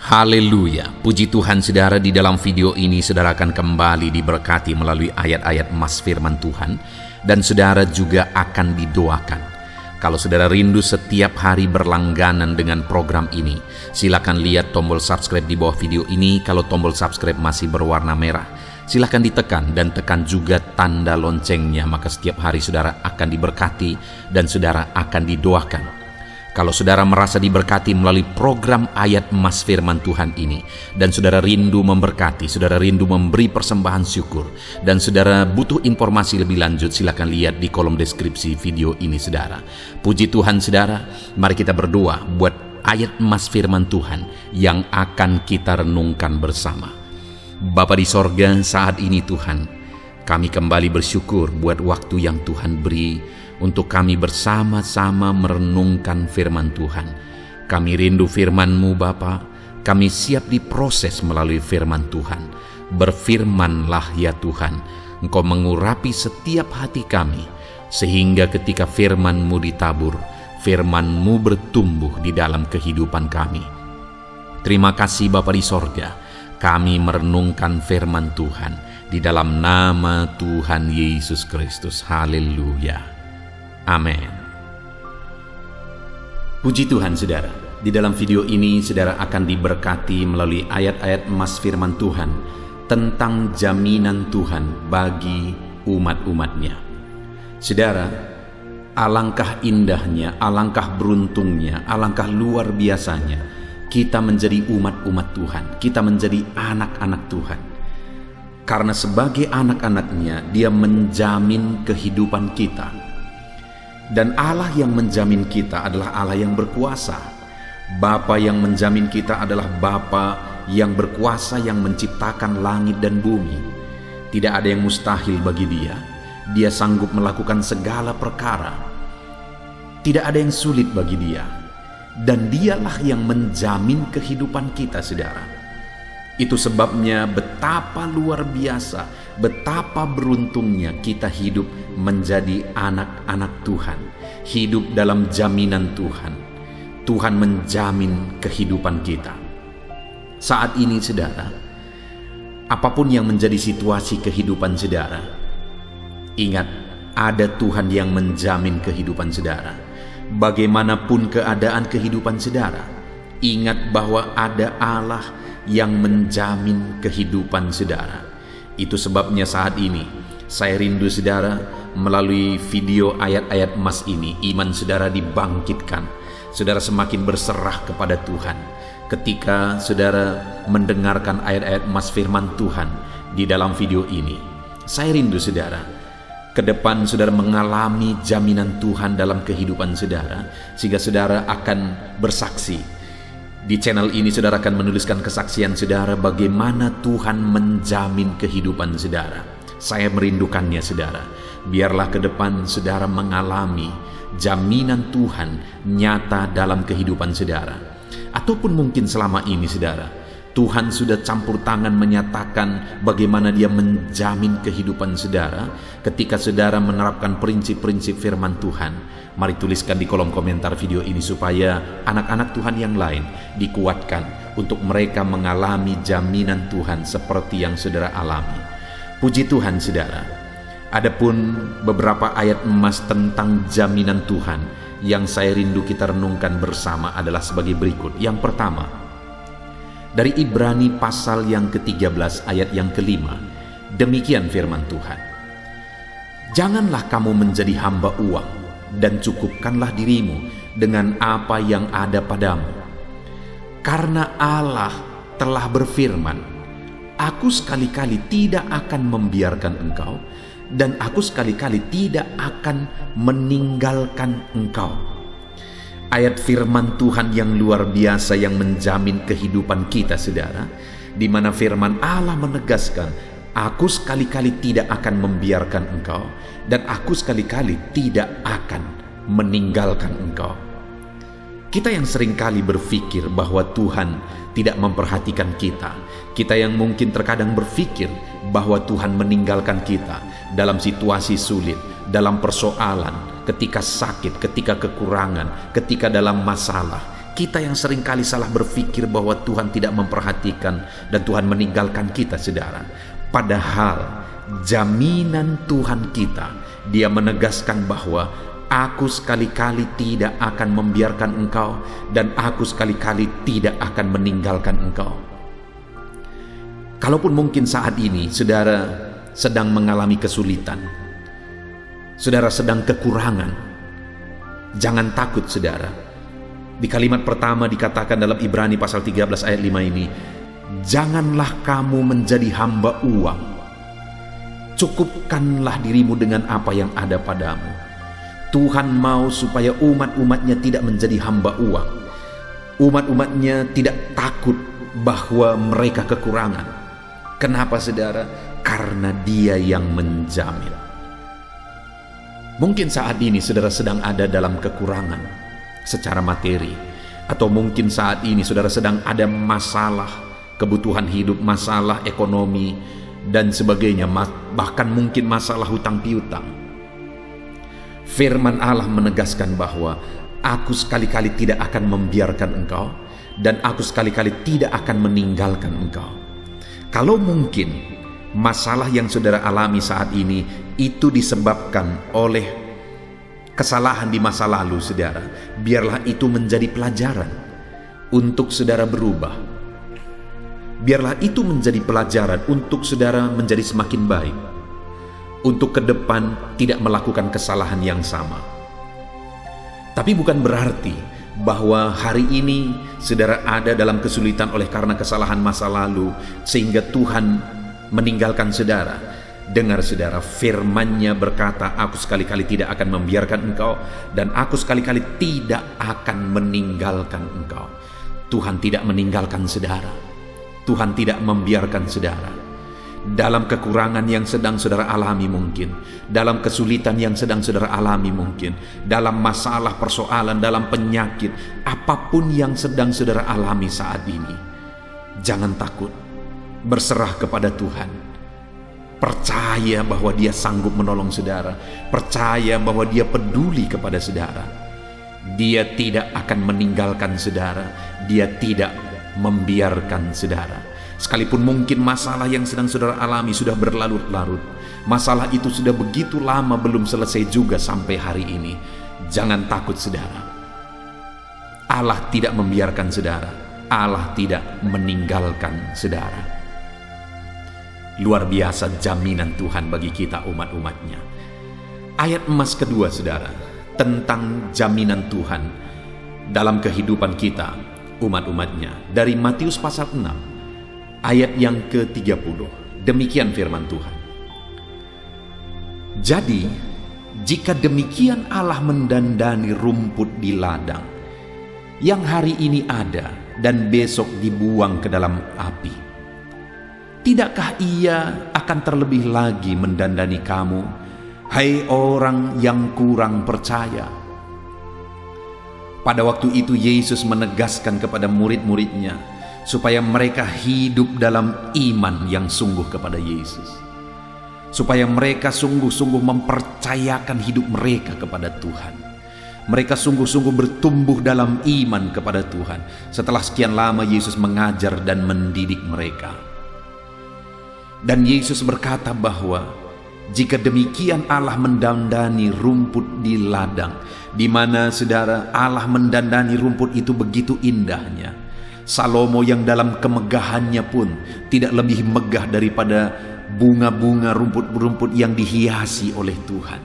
Haleluya, puji Tuhan saudara. Di dalam video ini saudara akan kembali diberkati melalui ayat-ayat emas firman Tuhan, dan saudara juga akan didoakan. Kalau saudara rindu setiap hari berlangganan dengan program ini, silakan lihat tombol subscribe di bawah video ini. Kalau tombol subscribe masih berwarna merah, silakan ditekan dan tekan juga tanda loncengnya, maka setiap hari saudara akan diberkati dan saudara akan didoakan. Kalau saudara merasa diberkati melalui program ayat emas firman Tuhan ini, dan saudara rindu memberkati, saudara rindu memberi persembahan syukur, dan saudara butuh informasi lebih lanjut, silakan lihat di kolom deskripsi video ini saudara. Puji Tuhan saudara, mari kita berdoa buat ayat emas firman Tuhan yang akan kita renungkan bersama. Bapa di sorga, saat ini Tuhan, kami kembali bersyukur buat waktu yang Tuhan beri untuk kami bersama-sama merenungkan firman Tuhan. Kami rindu firman-Mu Bapa, kami siap diproses melalui firman Tuhan. Berfirmanlah ya Tuhan, Engkau mengurapi setiap hati kami, sehingga ketika firman-Mu ditabur, firman-Mu bertumbuh di dalam kehidupan kami. Terima kasih Bapa di sorga, kami merenungkan firman Tuhan di dalam nama Tuhan Yesus Kristus. Haleluya. Amin. Puji Tuhan saudara, di dalam video ini saudara akan diberkati melalui ayat-ayat emas firman Tuhan tentang jaminan Tuhan bagi umat-umatnya. Saudara, alangkah indahnya, alangkah beruntungnya, alangkah luar biasanya kita menjadi umat-umat Tuhan, kita menjadi anak-anak Tuhan. Karena sebagai anak-anaknya, Dia menjamin kehidupan kita. Dan Allah yang menjamin kita adalah Allah yang berkuasa. Bapa yang menjamin kita adalah Bapa yang berkuasa, yang menciptakan langit dan bumi. Tidak ada yang mustahil bagi Dia. Dia sanggup melakukan segala perkara. Tidak ada yang sulit bagi Dia. Dan Dialah yang menjamin kehidupan kita, saudara. Itu sebabnya betapa luar biasa, betapa beruntungnya kita hidup menjadi anak-anak Tuhan, hidup dalam jaminan Tuhan. Tuhan menjamin kehidupan kita. Saat ini saudara, apapun yang menjadi situasi kehidupan saudara, ingat ada Tuhan yang menjamin kehidupan saudara. Bagaimanapun keadaan kehidupan saudara, ingat bahwa ada Allah yang menjamin kehidupan saudara. Itu sebabnya saat ini saya rindu saudara, melalui video ayat-ayat emas ini, iman saudara dibangkitkan. Saudara semakin berserah kepada Tuhan ketika saudara mendengarkan ayat-ayat emas firman Tuhan di dalam video ini. Saya rindu saudara, ke depan saudara mengalami jaminan Tuhan dalam kehidupan saudara, sehingga saudara akan bersaksi. Di channel ini saudara akan menuliskan kesaksian saudara bagaimana Tuhan menjamin kehidupan saudara. Saya merindukannya saudara. Biarlah ke depan saudara mengalami jaminan Tuhan nyata dalam kehidupan saudara. Ataupun mungkin selama ini saudara, Tuhan sudah campur tangan menyatakan bagaimana Dia menjamin kehidupan saudara ketika saudara menerapkan prinsip-prinsip firman Tuhan. Mari tuliskan di kolom komentar video ini supaya anak-anak Tuhan yang lain dikuatkan untuk mereka mengalami jaminan Tuhan seperti yang saudara alami. Puji Tuhan saudara. Adapun beberapa ayat emas tentang jaminan Tuhan yang saya rindu kita renungkan bersama adalah sebagai berikut. Yang pertama, dari Ibrani pasal yang ke-13 ayat yang ke-5. Demikian firman Tuhan. Janganlah kamu menjadi hamba uang, dan cukupkanlah dirimu dengan apa yang ada padamu. Karena Allah telah berfirman, Aku sekali-kali tidak akan membiarkan engkau, dan Aku sekali-kali tidak akan meninggalkan engkau. Ayat firman Tuhan yang luar biasa yang menjamin kehidupan kita saudara, di mana firman Allah menegaskan, Aku sekali-kali tidak akan membiarkan engkau, dan Aku sekali-kali tidak akan meninggalkan engkau. Kita yang seringkali berpikir bahwa Tuhan tidak memperhatikan kita, kita yang mungkin terkadang berpikir bahwa Tuhan meninggalkan kita dalam situasi sulit, dalam persoalan, ketika sakit, ketika kekurangan, ketika dalam masalah, Kita yang seringkali salah berpikir bahwa Tuhan tidak memperhatikan dan Tuhan meninggalkan kita, saudara. Padahal jaminan Tuhan kita, Dia menegaskan bahwa aku sekali-kali tidak akan membiarkan engkau dan aku sekali-kali tidak akan meninggalkan engkau. Kalaupun mungkin saat ini saudara sedang mengalami kesulitan, saudara sedang kekurangan, jangan takut, saudara. Di kalimat pertama dikatakan dalam Ibrani pasal 13 ayat 5 ini, janganlah kamu menjadi hamba uang, cukupkanlah dirimu dengan apa yang ada padamu. Tuhan mau supaya umat-umatnya tidak menjadi hamba uang. Umat-umatnya tidak takut bahwa mereka kekurangan. Kenapa, saudara? Karena Dia yang menjamin. Mungkin saat ini saudara sedang ada dalam kekurangan secara materi, atau mungkin saat ini saudara sedang ada masalah kebutuhan hidup, masalah ekonomi dan sebagainya, bahkan mungkin masalah hutang piutang. Firman Allah menegaskan bahwa aku sekali-kali tidak akan membiarkan engkau dan aku sekali-kali tidak akan meninggalkan engkau. Kalau mungkin masalah yang saudara alami saat ini itu disebabkan oleh kesalahan di masa lalu, saudara, biarlah itu menjadi pelajaran untuk saudara berubah. Biarlah itu menjadi pelajaran untuk saudara menjadi semakin baik, untuk ke depan tidak melakukan kesalahan yang sama. Tapi bukan berarti bahwa hari ini saudara ada dalam kesulitan oleh karena kesalahan masa lalu sehingga Tuhan meninggalkan saudara. Dengar, saudara, firman-Nya berkata, aku sekali-kali tidak akan membiarkan engkau dan aku sekali-kali tidak akan meninggalkan engkau. Tuhan tidak meninggalkan saudara. Tuhan tidak membiarkan saudara. Dalam kekurangan yang sedang saudara alami mungkin, dalam kesulitan yang sedang saudara alami mungkin, dalam masalah persoalan, dalam penyakit, apapun yang sedang saudara alami saat ini, jangan takut, berserah kepada Tuhan. Percaya bahwa Dia sanggup menolong saudara. Percaya bahwa Dia peduli kepada saudara. Dia tidak akan meninggalkan saudara. Dia tidak membiarkan saudara. Sekalipun mungkin masalah yang sedang saudara alami sudah berlarut-larut, masalah itu sudah begitu lama belum selesai juga sampai hari ini, jangan takut, saudara. Allah tidak membiarkan saudara. Allah tidak meninggalkan saudara. Luar biasa jaminan Tuhan bagi kita umat-umatnya. Ayat emas kedua, saudara, tentang jaminan Tuhan dalam kehidupan kita umat-umatnya, dari Matius pasal 6 ayat yang ke-30. Demikian firman Tuhan. Jadi jika demikian Allah mendandani rumput di ladang yang hari ini ada dan besok dibuang ke dalam api, tidakkah Ia akan terlebih lagi mendandani kamu, hai orang yang kurang percaya? Pada waktu itu Yesus menegaskan kepada murid-muridnya supaya mereka hidup dalam iman yang sungguh kepada Yesus, supaya mereka sungguh-sungguh mempercayakan hidup mereka kepada Tuhan. Mereka sungguh-sungguh bertumbuh dalam iman kepada Tuhan setelah sekian lama Yesus mengajar dan mendidik mereka. Dan Yesus berkata bahwa jika demikian Allah mendandani rumput di ladang, di mana, saudara, Allah mendandani rumput itu begitu indahnya. Salomo yang dalam kemegahannya pun tidak lebih megah daripada bunga-bunga rumput-rumput yang dihiasi oleh Tuhan.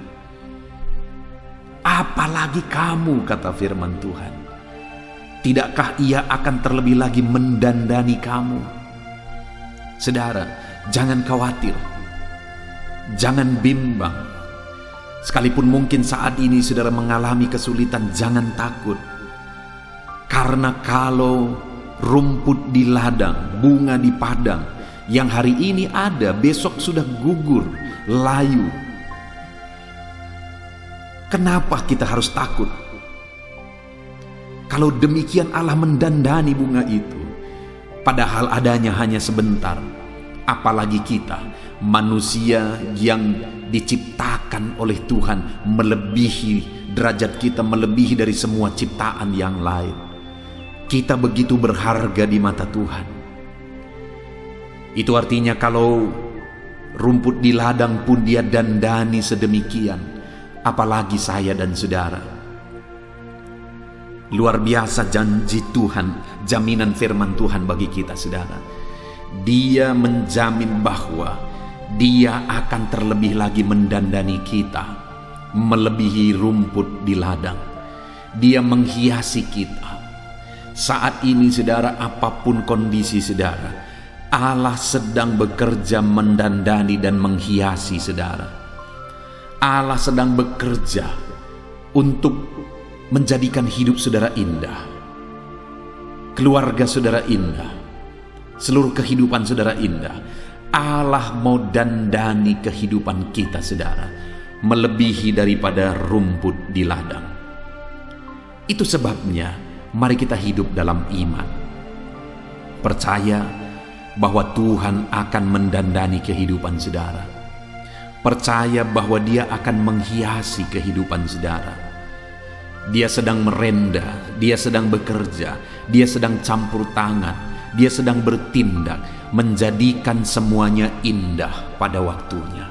Apalagi kamu, kata firman Tuhan, tidakkah Ia akan terlebih lagi mendandani kamu? Saudara, jangan khawatir, jangan bimbang. Sekalipun mungkin saat ini saudara mengalami kesulitan, jangan takut. Karena kalau rumput di ladang, bunga di padang, yang hari ini ada, besok sudah gugur, layu. Kenapa kita harus takut? Kalau demikian Allah mendandani bunga itu, padahal adanya hanya sebentar. Apalagi kita, manusia yang diciptakan oleh Tuhan, melebihi derajat kita, melebihi dari semua ciptaan yang lain. kita begitu berharga di mata Tuhan. Itu artinya kalau rumput di ladang pun Dia dandani sedemikian, apalagi saya dan saudara. Luar biasa janji Tuhan, jaminan firman Tuhan bagi kita, saudara. Dia menjamin bahwa Dia akan terlebih lagi mendandani kita, melebihi rumput di ladang. Dia menghiasi kita. Saat ini, saudara, apapun kondisi saudara, Allah sedang bekerja mendandani dan menghiasi saudara. Allah sedang bekerja untuk menjadikan hidup saudara indah, keluarga saudara indah, seluruh kehidupan saudara indah. Allah mau dandani kehidupan kita, saudara, melebihi daripada rumput di ladang. Itu sebabnya mari kita hidup dalam iman, percaya bahwa Tuhan akan mendandani kehidupan saudara, percaya bahwa Dia akan menghiasi kehidupan saudara. Dia sedang merenda, Dia sedang bekerja, Dia sedang campur tangan, Dia sedang bertindak, menjadikan semuanya indah pada waktunya.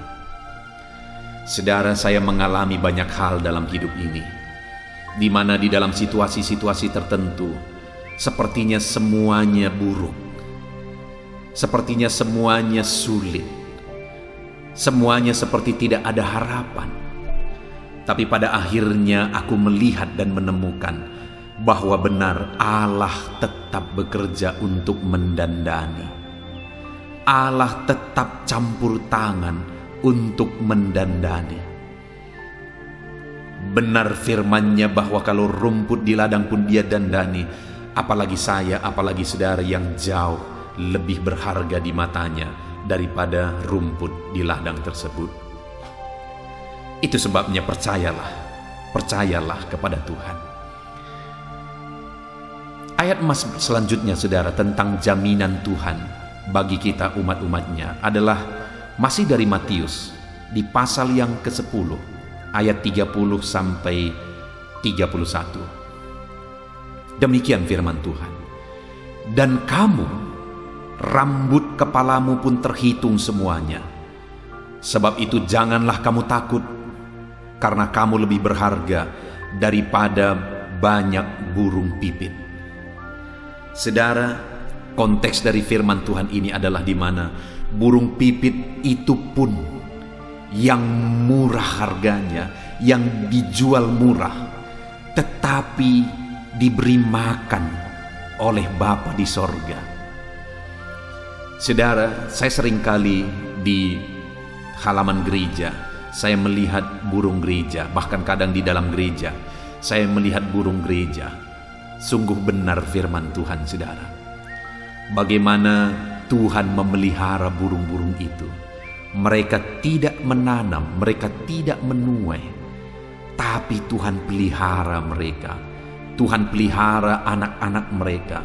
Saudara, saya mengalami banyak hal dalam hidup ini, di mana di dalam situasi-situasi tertentu sepertinya semuanya buruk, sepertinya semuanya sulit, semuanya seperti tidak ada harapan. Tapi pada akhirnya aku melihat dan menemukan bahwa benar Allah tetap bekerja untuk mendandani. Allah tetap campur tangan untuk mendandani. Benar firman-Nya bahwa kalau rumput di ladang pun Dia dandani, apalagi saya, apalagi saudara yang jauh lebih berharga di matanya daripada rumput di ladang tersebut. Itu sebabnya percayalah kepada Tuhan. Ayat emas selanjutnya, saudara, tentang jaminan Tuhan bagi kita umat-umatnya adalah masih dari Matius di pasal yang ke-10 ayat 30 sampai 31. Demikian firman Tuhan. Dan kamu, rambut kepalamu pun terhitung semuanya. Sebab itu janganlah kamu takut, karena kamu lebih berharga daripada banyak burung pipit. Saudara, konteks dari firman Tuhan ini adalah di mana burung pipit itu pun yang murah harganya, yang dijual murah, tetapi diberi makan oleh Bapa di sorga. Saudara, saya seringkali di halaman gereja saya melihat burung gereja, bahkan kadang di dalam gereja saya melihat burung gereja. Sungguh benar firman Tuhan, saudara, bagaimana Tuhan memelihara burung-burung itu. Mereka tidak menanam, mereka tidak menuai, tapi Tuhan pelihara mereka. Tuhan pelihara anak-anak mereka.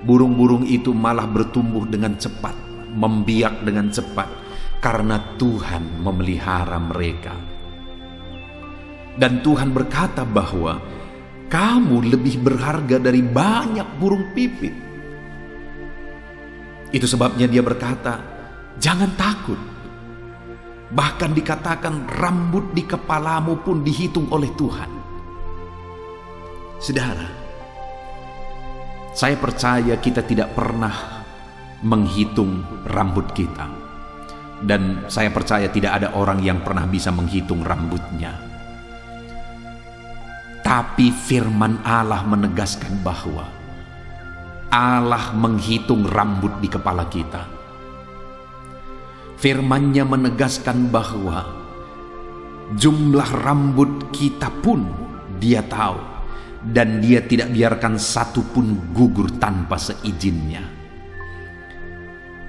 Burung-burung itu malah bertumbuh dengan cepat, membiak dengan cepat, karena Tuhan memelihara mereka. Dan Tuhan berkata bahwa kamu lebih berharga dari banyak burung pipit. Itu sebabnya Dia berkata, jangan takut. Bahkan dikatakan rambut di kepalamu pun dihitung oleh Tuhan. Saudara, saya percaya kita tidak pernah menghitung rambut kita. Dan saya percaya tidak ada orang yang pernah bisa menghitung rambutnya. Tapi firman Allah menegaskan bahwa Allah menghitung rambut di kepala kita. Firman-Nya menegaskan bahwa jumlah rambut kita pun Dia tahu, dan Dia tidak biarkan satu pun gugur tanpa seizinnya.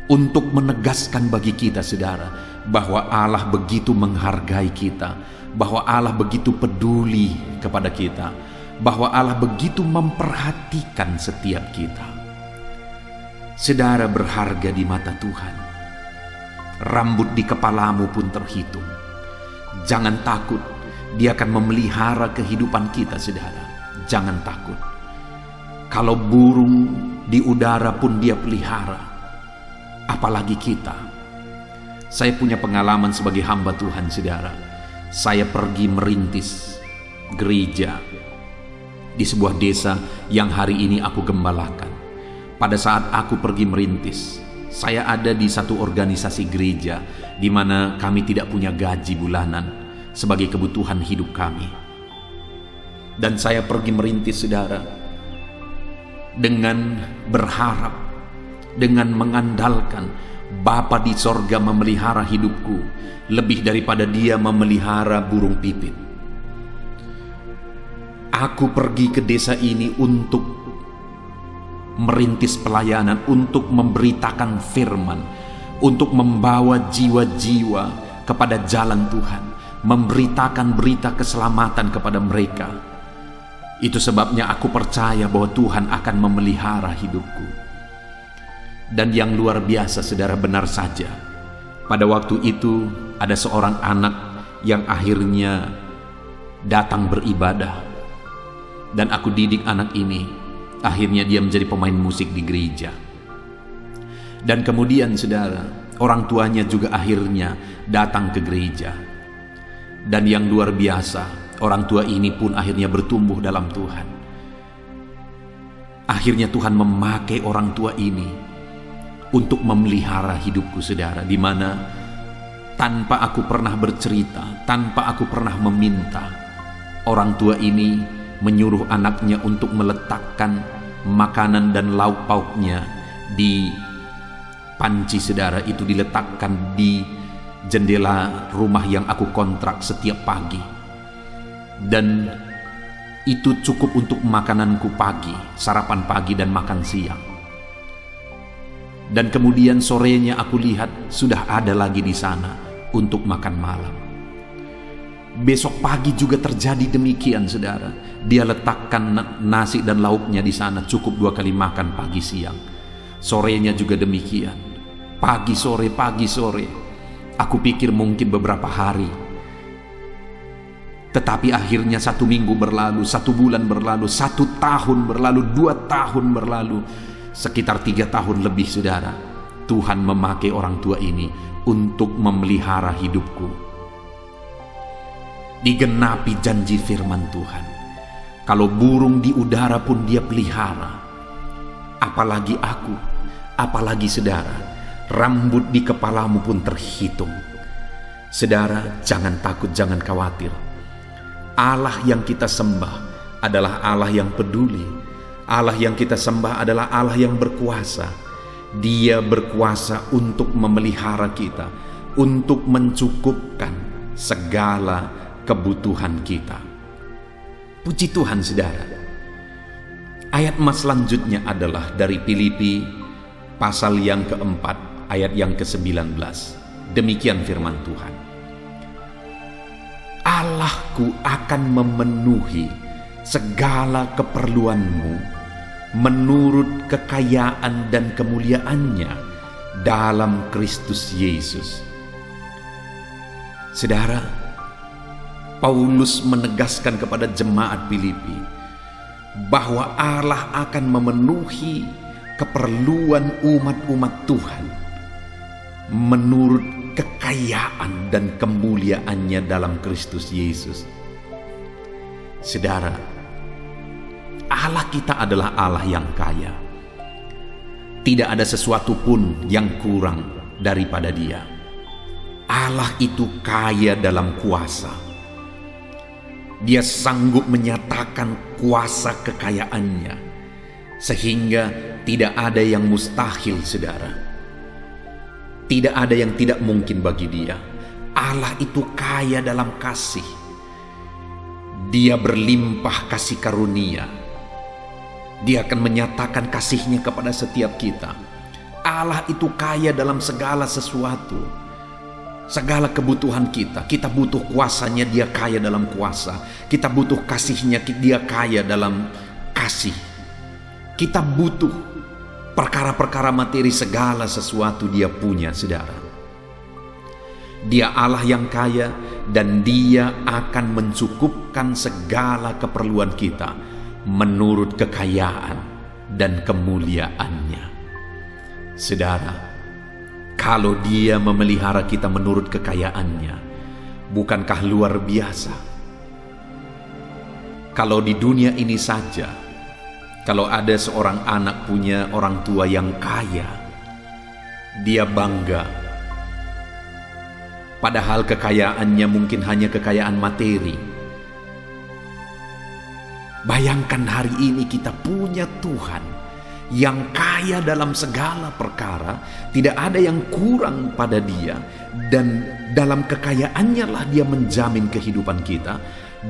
Untuk menegaskan bagi kita, saudara, bahwa Allah begitu menghargai kita, bahwa Allah begitu peduli kepada kita, bahwa Allah begitu memperhatikan setiap kita. Saudara berharga di mata Tuhan. Rambut di kepalamu pun terhitung. Jangan takut, Dia akan memelihara kehidupan kita, saudara. Jangan takut. Kalau burung di udara pun Dia pelihara, apalagi kita. Saya punya pengalaman sebagai hamba Tuhan, saudara. Saya pergi merintis gereja di sebuah desa yang hari ini aku gembalakan. Pada saat aku pergi merintis, saya ada di satu organisasi gereja di mana kami tidak punya gaji bulanan sebagai kebutuhan hidup kami. Dan saya pergi merintis, saudara, dengan berharap, dengan mengandalkan Bapa di sorga memelihara hidupku lebih daripada Dia memelihara burung pipit. Aku pergi ke desa ini untuk merintis pelayanan, untuk memberitakan firman, untuk membawa jiwa-jiwa kepada jalan Tuhan, memberitakan berita keselamatan kepada mereka. Itu sebabnya aku percaya bahwa Tuhan akan memelihara hidupku. Dan yang luar biasa, saudara, benar saja, pada waktu itu ada seorang anak yang akhirnya datang beribadah, dan aku didik anak ini. Akhirnya dia menjadi pemain musik di gereja. Dan kemudian, saudara, orang tuanya juga akhirnya datang ke gereja. Dan yang luar biasa, orang tua ini pun akhirnya bertumbuh dalam Tuhan. Akhirnya Tuhan memakai orang tua ini untuk memelihara hidupku, saudara, di mana tanpa aku pernah bercerita, tanpa aku pernah meminta, orang tua ini menyuruh anaknya untuk meletakkan makanan dan lauk pauknya di panci, saudara. Itu diletakkan di jendela rumah yang aku kontrak setiap pagi. Dan itu cukup untuk makananku pagi, sarapan pagi dan makan siang. Dan kemudian sorenya aku lihat sudah ada lagi di sana untuk makan malam. Besok pagi juga terjadi demikian, saudara. Dia letakkan nasi dan lauknya di sana, cukup 2 kali makan pagi siang. Sorenya juga demikian. Pagi sore, pagi sore. Aku pikir mungkin beberapa hari. Tetapi akhirnya 1 minggu berlalu, 1 bulan berlalu, 1 tahun berlalu, 2 tahun berlalu, sekitar 3 tahun lebih, saudara. Tuhan memakai orang tua ini untuk memelihara hidupku. Digenapi janji firman Tuhan. Kalau burung di udara pun Dia pelihara, apalagi aku, apalagi saudara, rambut di kepalamu pun terhitung. Saudara, jangan takut, jangan khawatir. Allah yang kita sembah adalah Allah yang peduli. Allah yang kita sembah adalah Allah yang berkuasa. Dia berkuasa untuk memelihara kita, untuk mencukupkan segala kebutuhan kita. Puji Tuhan, saudara. Ayat emas selanjutnya adalah dari Filipi pasal yang keempat, ayat yang ke-19. Demikian firman Tuhan. Allahku akan memenuhi segala keperluanmu menurut kekayaan dan kemuliaannya dalam Kristus Yesus. Saudara, Paulus menegaskan kepada jemaat Filipi bahwa Allah akan memenuhi keperluan umat-umat Tuhan menurut kekayaan dan kemuliaannya dalam Kristus Yesus. Saudara, Allah kita adalah Allah yang kaya. Tidak ada sesuatu pun yang kurang daripada Dia. Allah itu kaya dalam kuasa. Dia sanggup menyatakan kuasa kekayaannya, sehingga tidak ada yang mustahil, saudara. Tidak ada yang tidak mungkin bagi Dia. Allah itu kaya dalam kasih. Dia berlimpah kasih karunia. Dia akan menyatakan kasih-Nya kepada setiap kita. Allah itu kaya dalam segala sesuatu. Segala kebutuhan kita, kita butuh kuasanya, Dia kaya dalam kuasa. Kita butuh kasih-Nya, Dia kaya dalam kasih. Kita butuh perkara-perkara materi, segala sesuatu Dia punya, saudara. Dia Allah yang kaya, dan Dia akan mencukupkan segala keperluan kita menurut kekayaan dan kemuliaannya. Saudara, kalau Dia memelihara kita menurut kekayaannya, bukankah luar biasa? Kalau di dunia ini saja, kalau ada seorang anak punya orang tua yang kaya, dia bangga. Padahal kekayaannya mungkin hanya kekayaan materi. Bayangkan hari ini kita punya Tuhan yang kaya dalam segala perkara, tidak ada yang kurang pada Dia, dan dalam kekayaannya lah Dia menjamin kehidupan kita,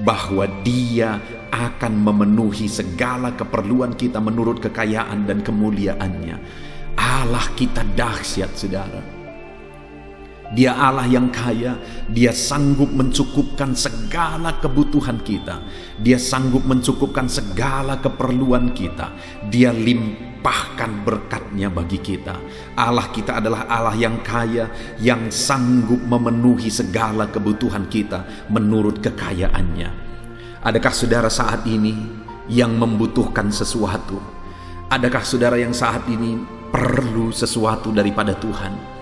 bahwa Dia akan memenuhi segala keperluan kita menurut kekayaan dan kemuliaannya. Allah kita dahsyat, saudara. Dia Allah yang kaya, Dia sanggup mencukupkan segala kebutuhan kita. Dia sanggup mencukupkan segala keperluan kita. Dia limpahkan berkat-Nya bagi kita. Allah kita adalah Allah yang kaya, yang sanggup memenuhi segala kebutuhan kita menurut kekayaan-Nya. Adakah saudara saat ini yang membutuhkan sesuatu? Adakah saudara yang saat ini perlu sesuatu daripada Tuhan?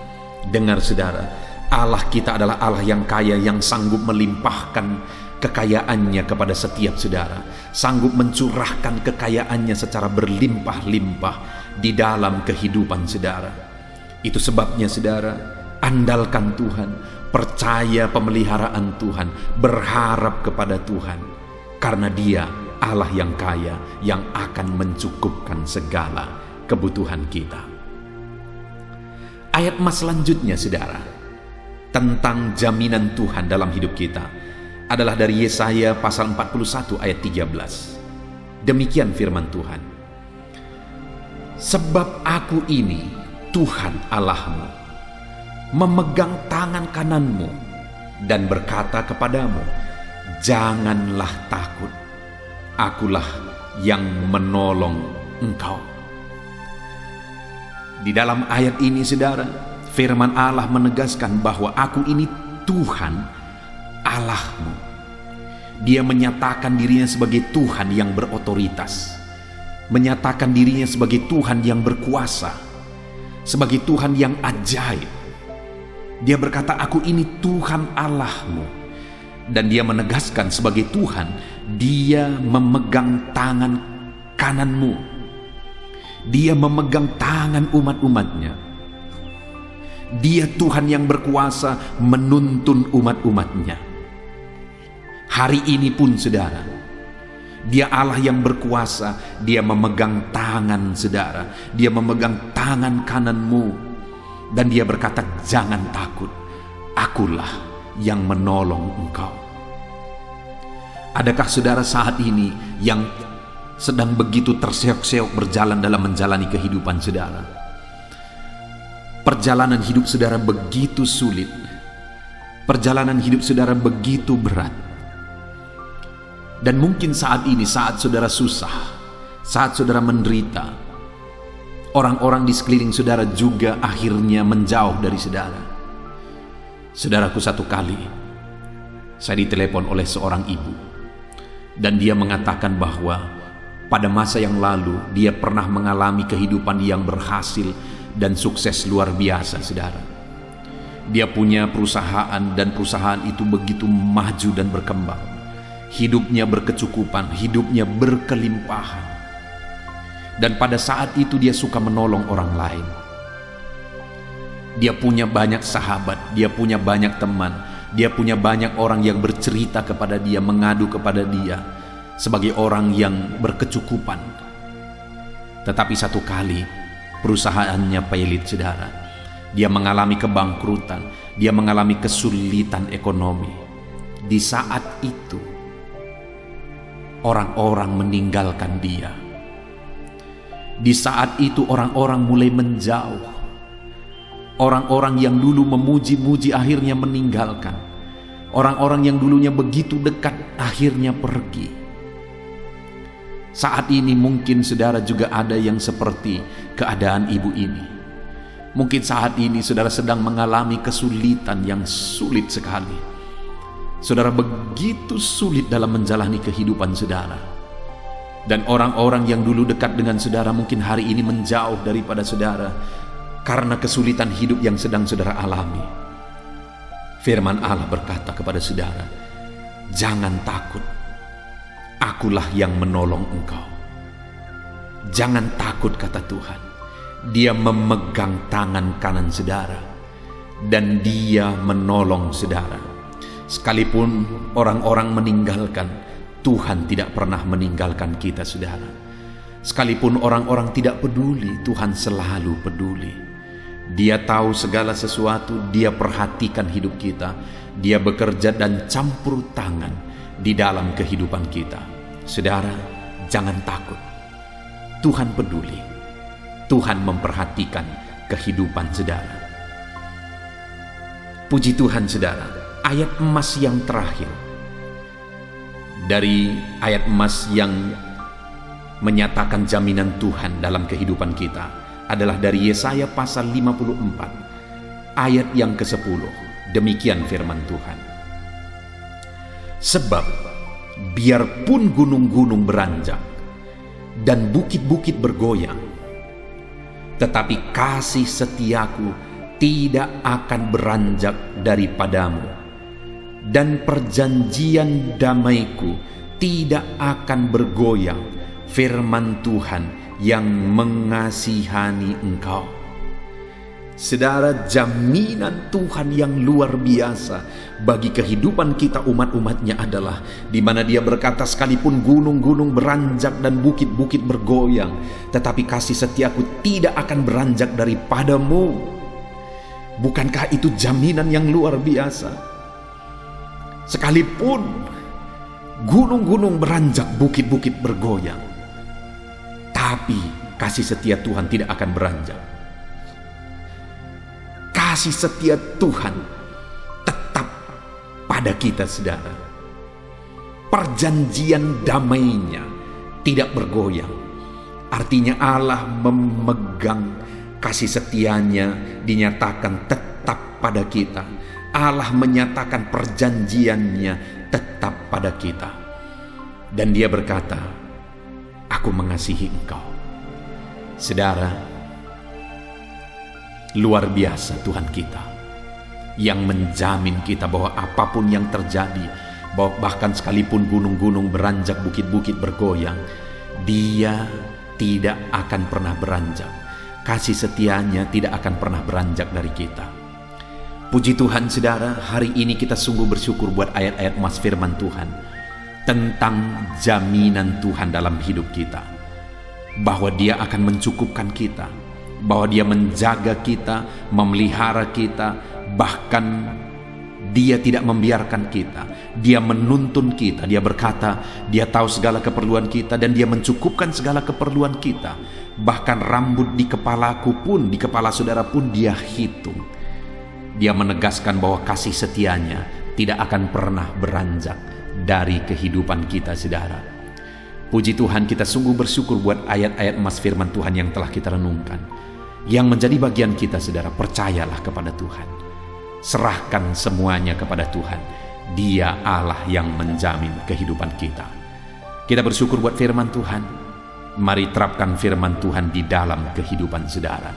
Dengar saudara, Allah kita adalah Allah yang kaya, yang sanggup melimpahkan kekayaannya kepada setiap saudara, sanggup mencurahkan kekayaannya secara berlimpah-limpah di dalam kehidupan saudara. Itu sebabnya saudara, andalkan Tuhan, percaya pemeliharaan Tuhan, berharap kepada Tuhan, karena Dia Allah yang kaya, yang akan mencukupkan segala kebutuhan kita. Ayat mas selanjutnya saudara, tentang jaminan Tuhan dalam hidup kita, adalah dari Yesaya pasal 41 ayat 13. Demikian firman Tuhan. Sebab aku ini Tuhan Allahmu, memegang tangan kananmu dan berkata kepadamu, janganlah takut, akulah yang menolong engkau. Di dalam ayat ini saudara, firman Allah menegaskan bahwa aku ini Tuhan Allahmu. Dia menyatakan dirinya sebagai Tuhan yang berotoritas, menyatakan dirinya sebagai Tuhan yang berkuasa, sebagai Tuhan yang ajaib. Dia berkata, aku ini Tuhan Allahmu. Dan Dia menegaskan sebagai Tuhan, Dia memegang tangan kananmu. Dia memegang tangan umat-umatnya. Dia Tuhan yang berkuasa menuntun umat-umatnya. Hari ini pun saudara, Dia Allah yang berkuasa. Dia memegang tangan saudara, Dia memegang tangan kananmu, dan Dia berkata, jangan takut, akulah yang menolong engkau. Adakah saudara saat ini yang sedang begitu terseok-seok berjalan dalam menjalani kehidupan saudara? Perjalanan hidup saudara begitu sulit, perjalanan hidup saudara begitu berat. Dan mungkin saat ini, saat saudara susah, saat saudara menderita, orang-orang di sekeliling saudara juga akhirnya menjauh dari saudara. Saudaraku, satu kali saya ditelepon oleh seorang ibu, dan dia mengatakan bahwa pada masa yang lalu dia pernah mengalami kehidupan yang berhasil dan sukses luar biasa saudara. Dia punya perusahaan, dan perusahaan itu begitu maju dan berkembang. Hidupnya berkecukupan, hidupnya berkelimpahan. Dan pada saat itu dia suka menolong orang lain. Dia punya banyak sahabat, dia punya banyak teman, dia punya banyak orang yang bercerita kepada dia, mengadu kepada dia sebagai orang yang berkecukupan. Tetapi satu kali perusahaannya pelit saudara. Dia mengalami kebangkrutan, dia mengalami kesulitan ekonomi. Di saat itu orang-orang meninggalkan dia. Di saat itu orang-orang mulai menjauh. Orang-orang yang dulu memuji-muji akhirnya meninggalkan. Orang-orang yang dulunya begitu dekat akhirnya pergi. Saat ini mungkin saudara juga ada yang seperti keadaan ibu ini. Mungkin saat ini saudara sedang mengalami kesulitan yang sulit sekali. Saudara begitu sulit dalam menjalani kehidupan saudara. Dan orang-orang yang dulu dekat dengan saudara mungkin hari ini menjauh daripada saudara karena kesulitan hidup yang sedang saudara alami. Firman Allah berkata kepada saudara, jangan takut, akulah yang menolong engkau. Jangan takut, kata Tuhan. Dia memegang tangan kanan saudara dan dia menolong saudara. Sekalipun orang-orang meninggalkan, Tuhan tidak pernah meninggalkan kita, saudara. Sekalipun orang-orang tidak peduli, Tuhan selalu peduli. Dia tahu segala sesuatu, Dia perhatikan hidup kita. Dia bekerja dan campur tangan di dalam kehidupan kita. Saudara, jangan takut. Tuhan peduli. Tuhan memperhatikan kehidupan saudara. Puji Tuhan, saudara. Ayat emas yang terakhir dari ayat emas yang menyatakan jaminan Tuhan dalam kehidupan kita adalah dari Yesaya pasal 54 ayat yang ke-10. Demikian firman Tuhan. Sebab biarpun gunung-gunung beranjak dan bukit-bukit bergoyang, tetapi kasih setiaku tidak akan beranjak daripadamu, dan perjanjian damaiku tidak akan bergoyang, firman Tuhan yang mengasihani engkau. Saudara, jaminan Tuhan yang luar biasa bagi kehidupan kita umat-umatnya adalah di mana Dia berkata, sekalipun gunung-gunung beranjak dan bukit-bukit bergoyang, tetapi kasih setiaku tidak akan beranjak daripadamu. Bukankah itu jaminan yang luar biasa? Sekalipun gunung-gunung beranjak, bukit-bukit bergoyang, tapi kasih setia Tuhan tidak akan beranjak. Kasih setia Tuhan tetap pada kita, saudara. Perjanjian damainya tidak bergoyang. Artinya Allah memegang kasih setianya, dinyatakan tetap pada kita. Allah menyatakan perjanjiannya tetap pada kita. Dan Dia berkata, aku mengasihi engkau. Saudara, luar biasa Tuhan kita yang menjamin kita bahwa apapun yang terjadi, bahwa bahkan sekalipun gunung-gunung beranjak, bukit-bukit bergoyang, Dia tidak akan pernah beranjak. Kasih setianya tidak akan pernah beranjak dari kita. Puji Tuhan, saudara, hari ini kita sungguh bersyukur buat ayat-ayat emas firman Tuhan tentang jaminan Tuhan dalam hidup kita, bahwa Dia akan mencukupkan kita, bahwa Dia menjaga kita, memelihara kita, bahkan Dia tidak membiarkan kita. Dia menuntun kita. Dia berkata, Dia tahu segala keperluan kita dan Dia mencukupkan segala keperluan kita. Bahkan rambut di kepalaku pun, di kepala saudara pun Dia hitung. Dia menegaskan bahwa kasih setianya tidak akan pernah beranjak dari kehidupan kita, saudara. Puji Tuhan, kita sungguh bersyukur buat ayat-ayat emas firman Tuhan yang telah kita renungkan. Yang menjadi bagian kita, saudara, percayalah kepada Tuhan. Serahkan semuanya kepada Tuhan. Dia Allah yang menjamin kehidupan kita. Kita bersyukur buat firman Tuhan. Mari terapkan firman Tuhan di dalam kehidupan saudara.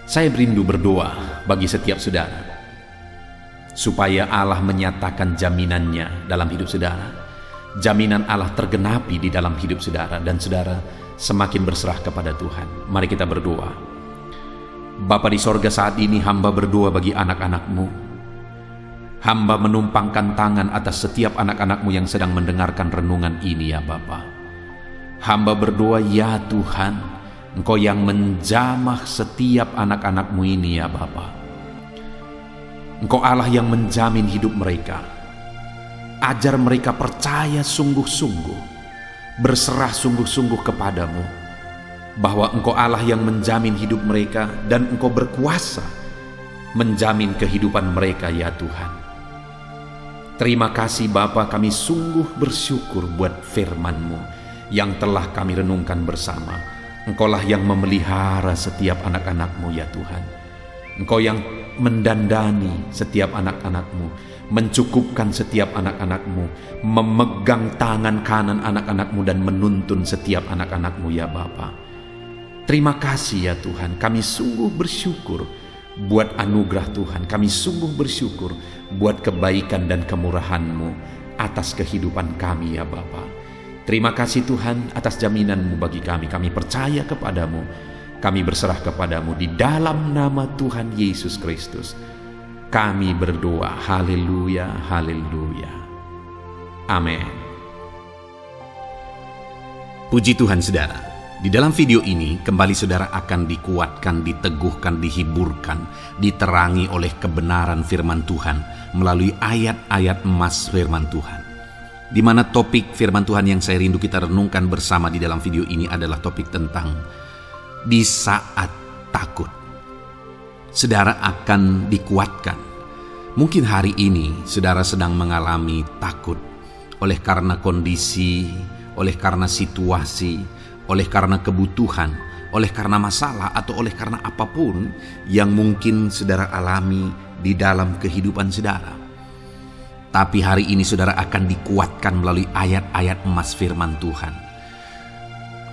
Saya berindu berdoa bagi setiap saudara, supaya Allah menyatakan jaminannya dalam hidup saudara. Jaminan Allah tergenapi di dalam hidup saudara, dan saudara semakin berserah kepada Tuhan. Mari kita berdoa. Bapa di sorga, saat ini hamba berdoa bagi anak-anak-Mu. Hamba menumpangkan tangan atas setiap anak-anak-Mu yang sedang mendengarkan renungan ini, ya Bapa. Hamba berdoa, ya Tuhan, Engkau yang menjamah setiap anak-anak-Mu ini, ya Bapa. Engkau Allah yang menjamin hidup mereka. Ajar mereka percaya sungguh-sungguh, berserah sungguh-sungguh kepadamu, bahwa Engkau Allah yang menjamin hidup mereka, dan Engkau berkuasa menjamin kehidupan mereka, ya Tuhan. Terima kasih Bapa, kami sungguh bersyukur buat firman-Mu yang telah kami renungkan bersama. Engkaulah yang memelihara setiap anak-anak-Mu, ya Tuhan. Engkau yang mendandani setiap anak-anak-Mu, mencukupkan setiap anak-anak-Mu, memegang tangan kanan anak-anak-Mu dan menuntun setiap anak-anak-Mu ya Bapa. Terima kasih ya Tuhan, kami sungguh bersyukur buat anugerah Tuhan. Kami sungguh bersyukur buat kebaikan dan kemurahan-Mu atas kehidupan kami ya Bapa. Terima kasih Tuhan atas jaminan-Mu bagi kami. Kami percaya kepadamu, kami berserah kepadamu di dalam nama Tuhan Yesus Kristus. Kami berdoa, haleluya, haleluya. Amin. Puji Tuhan saudara. Di dalam video ini, kembali saudara akan dikuatkan, diteguhkan, dihiburkan, diterangi oleh kebenaran firman Tuhan melalui ayat-ayat emas firman Tuhan. Di mana topik firman Tuhan yang saya rindu kita renungkan bersama di dalam video ini adalah topik tentang di saat takut. Saudara akan dikuatkan. Mungkin hari ini saudara sedang mengalami takut oleh karena kondisi, oleh karena situasi, oleh karena kebutuhan, oleh karena masalah, atau oleh karena apapun yang mungkin saudara alami di dalam kehidupan saudara. Tapi hari ini saudara akan dikuatkan melalui ayat-ayat emas firman Tuhan.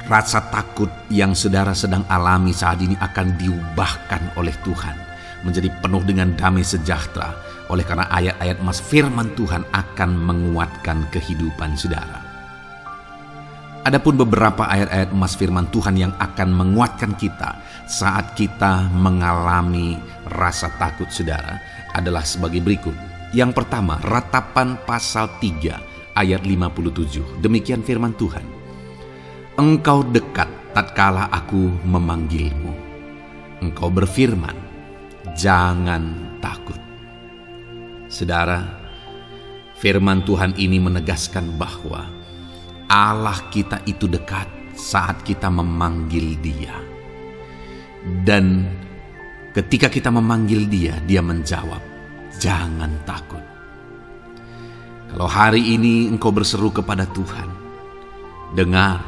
Rasa takut yang saudara sedang alami saat ini akan diubahkan oleh Tuhan menjadi penuh dengan damai sejahtera, oleh karena ayat-ayat emas firman Tuhan akan menguatkan kehidupan saudara. Adapun beberapa ayat-ayat emas firman Tuhan yang akan menguatkan kita saat kita mengalami rasa takut saudara adalah sebagai berikut. Yang pertama, Ratapan pasal 3 ayat 57. Demikian firman Tuhan. Engkau dekat tatkala aku memanggilmu. Engkau berfirman, jangan takut. Saudara, firman Tuhan ini menegaskan bahwa Allah kita itu dekat saat kita memanggil Dia. Dan ketika kita memanggil Dia, Dia menjawab, jangan takut. Kalau hari ini engkau berseru kepada Tuhan, dengar,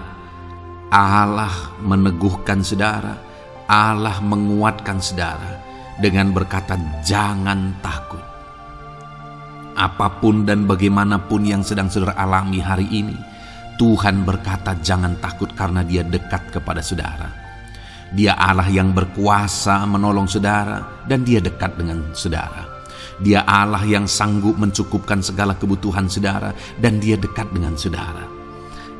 Allah meneguhkan saudara, Allah menguatkan saudara dengan berkata, jangan takut. Apapun dan bagaimanapun yang sedang saudara alami hari ini, Tuhan berkata jangan takut karena Dia dekat kepada saudara. Dia Allah yang berkuasa menolong saudara dan Dia dekat dengan saudara. Dia Allah yang sanggup mencukupkan segala kebutuhan saudara dan Dia dekat dengan saudara.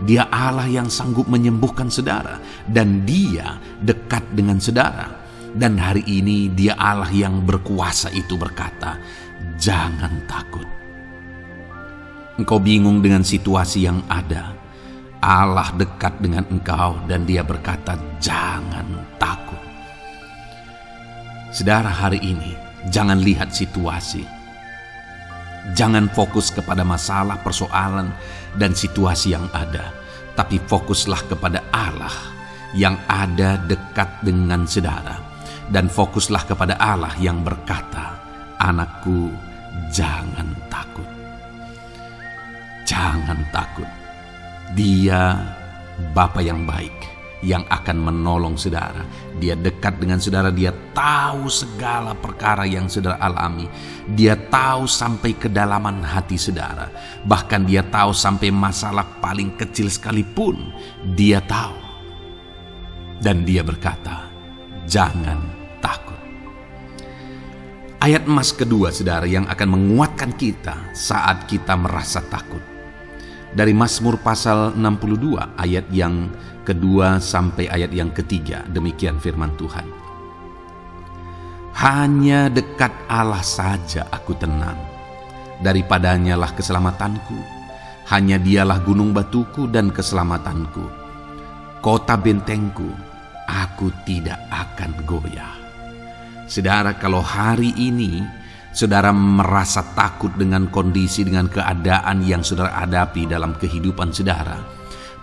Dia Allah yang sanggup menyembuhkan saudara dan Dia dekat dengan saudara. Dan hari ini Dia Allah yang berkuasa itu berkata, jangan takut. Engkau bingung dengan situasi yang ada, Allah dekat dengan engkau dan Dia berkata jangan takut. Saudara, hari ini jangan lihat situasi. Jangan fokus kepada masalah, persoalan, dan situasi yang ada. Tapi fokuslah kepada Allah yang ada dekat dengan saudara. Dan fokuslah kepada Allah yang berkata, anakku jangan takut. Jangan takut. Dia Bapa yang baik yang akan menolong saudara. Dia dekat dengan saudara. Dia tahu segala perkara yang saudara alami. Dia tahu sampai kedalaman hati saudara. Bahkan Dia tahu sampai masalah paling kecil sekalipun Dia tahu. Dan Dia berkata, jangan takut. Ayat emas kedua saudara yang akan menguatkan kita saat kita merasa takut, dari Mazmur pasal 62 ayat yang kedua sampai ayat yang ketiga. Demikian firman Tuhan. Hanya dekat Allah saja aku tenang, daripadanya lah keselamatanku. Hanya Dialah gunung batuku dan keselamatanku, kota bentengku, aku tidak akan goyah. Saudara, kalau hari ini saudara merasa takut dengan kondisi, dengan keadaan yang saudara hadapi dalam kehidupan saudara,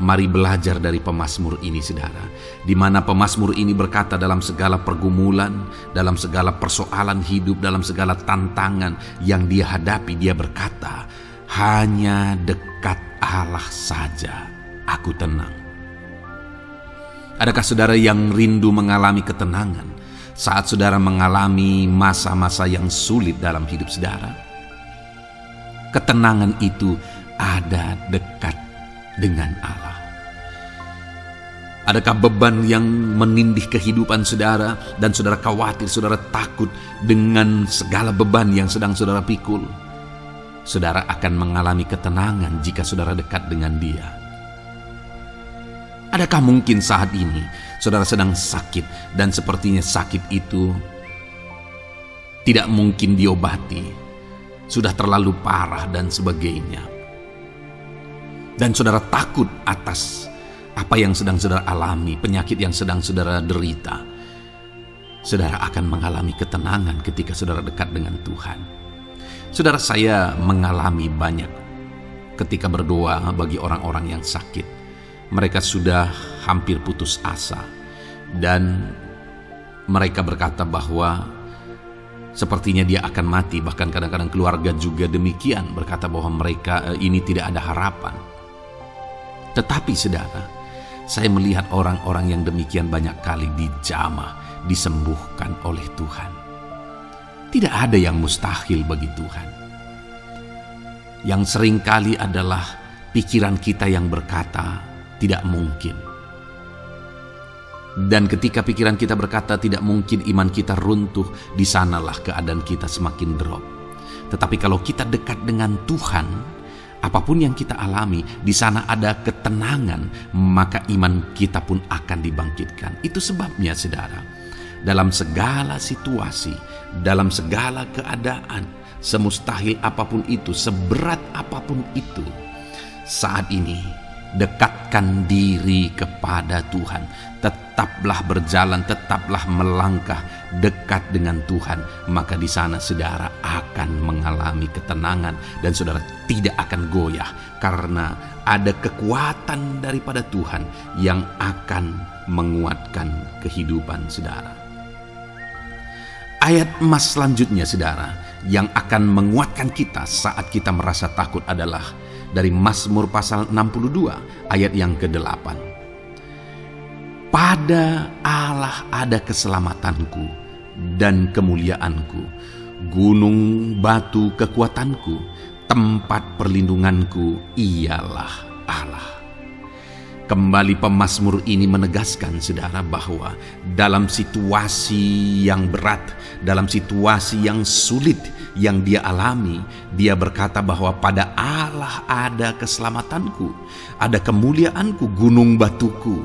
mari belajar dari pemazmur ini saudara. Di mana pemazmur ini berkata dalam segala pergumulan, dalam segala persoalan hidup, dalam segala tantangan yang dia hadapi, dia berkata, hanya dekat Allah saja aku tenang. Adakah saudara yang rindu mengalami ketenangan? saat saudara mengalami masa-masa yang sulit dalam hidup saudara, ketenangan itu ada dekat dengan Allah. Adakah beban yang menindih kehidupan saudara dan saudara khawatir, saudara takut dengan segala beban yang sedang saudara pikul? Saudara akan mengalami ketenangan jika saudara dekat dengan Dia. Adakah mungkin saat ini saudara sedang sakit dan sepertinya sakit itu tidak mungkin diobati, sudah terlalu parah dan sebagainya, dan saudara takut atas apa yang sedang saudara alami, penyakit yang sedang saudara derita? Saudara akan mengalami ketenangan ketika saudara dekat dengan Tuhan. Saudara, saya mengalami banyak ketika berdoa bagi orang-orang yang sakit. Mereka sudah hampir putus asa, dan mereka berkata bahwa sepertinya dia akan mati. Bahkan kadang-kadang keluarga juga demikian, berkata bahwa mereka ini tidak ada harapan. Tetapi saudara, saya melihat orang-orang yang demikian banyak kali dijamah, disembuhkan oleh Tuhan. Tidak ada yang mustahil bagi Tuhan. Yang seringkali adalah pikiran kita yang berkata tidak mungkin. Dan ketika pikiran kita berkata tidak mungkin, iman kita runtuh, di sanalah keadaan kita semakin drop. Tetapi kalau kita dekat dengan Tuhan, apapun yang kita alami, di sana ada ketenangan, maka iman kita pun akan dibangkitkan. Itu sebabnya saudara, dalam segala situasi, dalam segala keadaan, semustahil apapun itu, seberat apapun itu, saat ini dekatkan diri kepada Tuhan. Tetaplah berjalan, tetaplah melangkah dekat dengan Tuhan. Maka di sana saudara akan mengalami ketenangan dan saudara tidak akan goyah, karena ada kekuatan daripada Tuhan yang akan menguatkan kehidupan saudara. Ayat emas selanjutnya saudara yang akan menguatkan kita saat kita merasa takut adalah dari Mazmur pasal 62 ayat yang ke-8. Pada Allah ada keselamatanku dan kemuliaanku, gunung batu kekuatanku, tempat perlindunganku ialah Allah. Kembali pemazmur ini menegaskan saudara bahwa dalam situasi yang berat, dalam situasi yang sulit yang dia alami, dia berkata bahwa pada Allah ada keselamatanku, ada kemuliaanku, gunung batuku,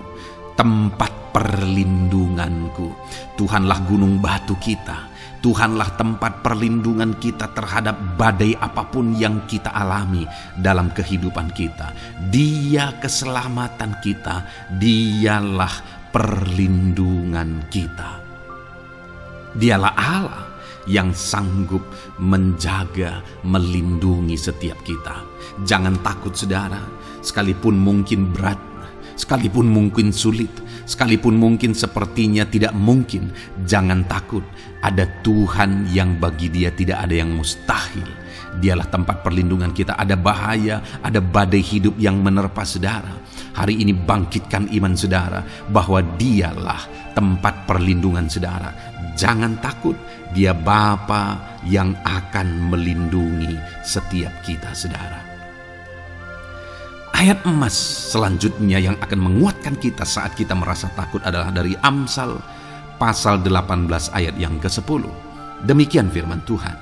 tempat perlindunganku. Tuhanlah gunung batu kita. Tuhanlah tempat perlindungan kita terhadap badai apapun yang kita alami dalam kehidupan kita. Dia keselamatan kita, dialah perlindungan kita. Dialah Allah yang sanggup menjaga, melindungi setiap kita. Jangan takut saudara, sekalipun mungkin berat, sekalipun mungkin sulit, sekalipun mungkin sepertinya tidak mungkin, jangan takut. Ada Tuhan yang bagi Dia tidak ada yang mustahil. Dialah tempat perlindungan kita. Ada bahaya, ada badai hidup yang menerpa saudara. Hari ini bangkitkan iman saudara bahwa Dialah tempat perlindungan saudara. Jangan takut, Dia Bapa yang akan melindungi setiap kita saudara. Ayat emas selanjutnya yang akan menguatkan kita saat kita merasa takut adalah dari Amsal pasal 18 ayat yang ke-10. Demikian firman Tuhan.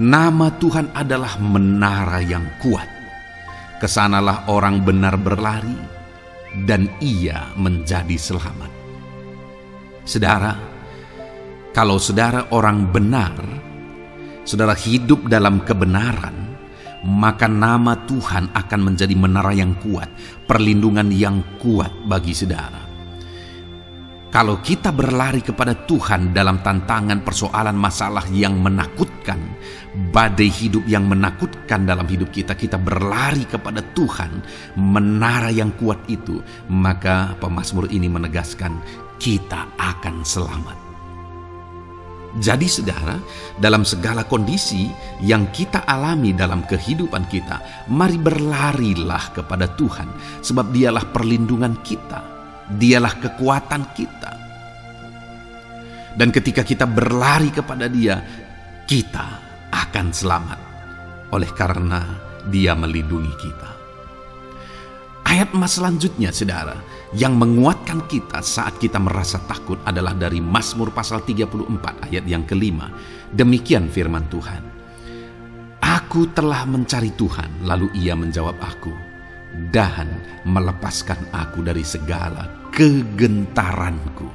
Nama Tuhan adalah menara yang kuat. Kesanalah orang benar berlari dan ia menjadi selamat. Saudara, kalau saudara orang benar, saudara hidup dalam kebenaran, maka nama Tuhan akan menjadi menara yang kuat, perlindungan yang kuat bagi saudara. Kalau kita berlari kepada Tuhan dalam tantangan, persoalan, masalah yang menakutkan, badai hidup yang menakutkan dalam hidup kita, kita berlari kepada Tuhan, menara yang kuat itu, maka pemazmur ini menegaskan kita akan selamat. Jadi saudara, dalam segala kondisi yang kita alami dalam kehidupan kita, mari berlarilah kepada Tuhan, sebab Dialah perlindungan kita, Dialah kekuatan kita. Dan ketika kita berlari kepada Dia, kita akan selamat oleh karena Dia melindungi kita. Ayat emas selanjutnya, saudara, yang menguatkan kita saat kita merasa takut adalah dari Mazmur pasal 34 ayat yang kelima. Demikian firman Tuhan. Aku telah mencari Tuhan, lalu Ia menjawab aku dan melepaskan aku dari segala kegentaranku.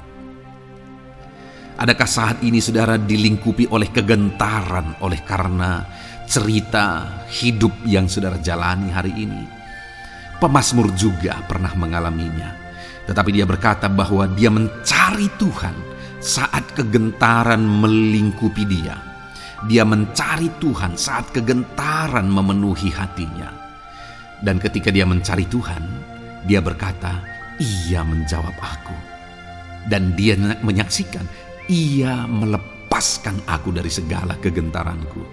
Adakah saat ini saudara dilingkupi oleh kegentaran oleh karena cerita hidup yang saudara jalani hari ini? Pemazmur juga pernah mengalaminya. Tetapi dia berkata bahwa dia mencari Tuhan saat kegentaran melingkupi dia. Dia mencari Tuhan saat kegentaran memenuhi hatinya. Dan ketika dia mencari Tuhan, dia berkata, Ia menjawab aku. Dan dia menyaksikan, Ia melepaskan aku dari segala kegentaranku.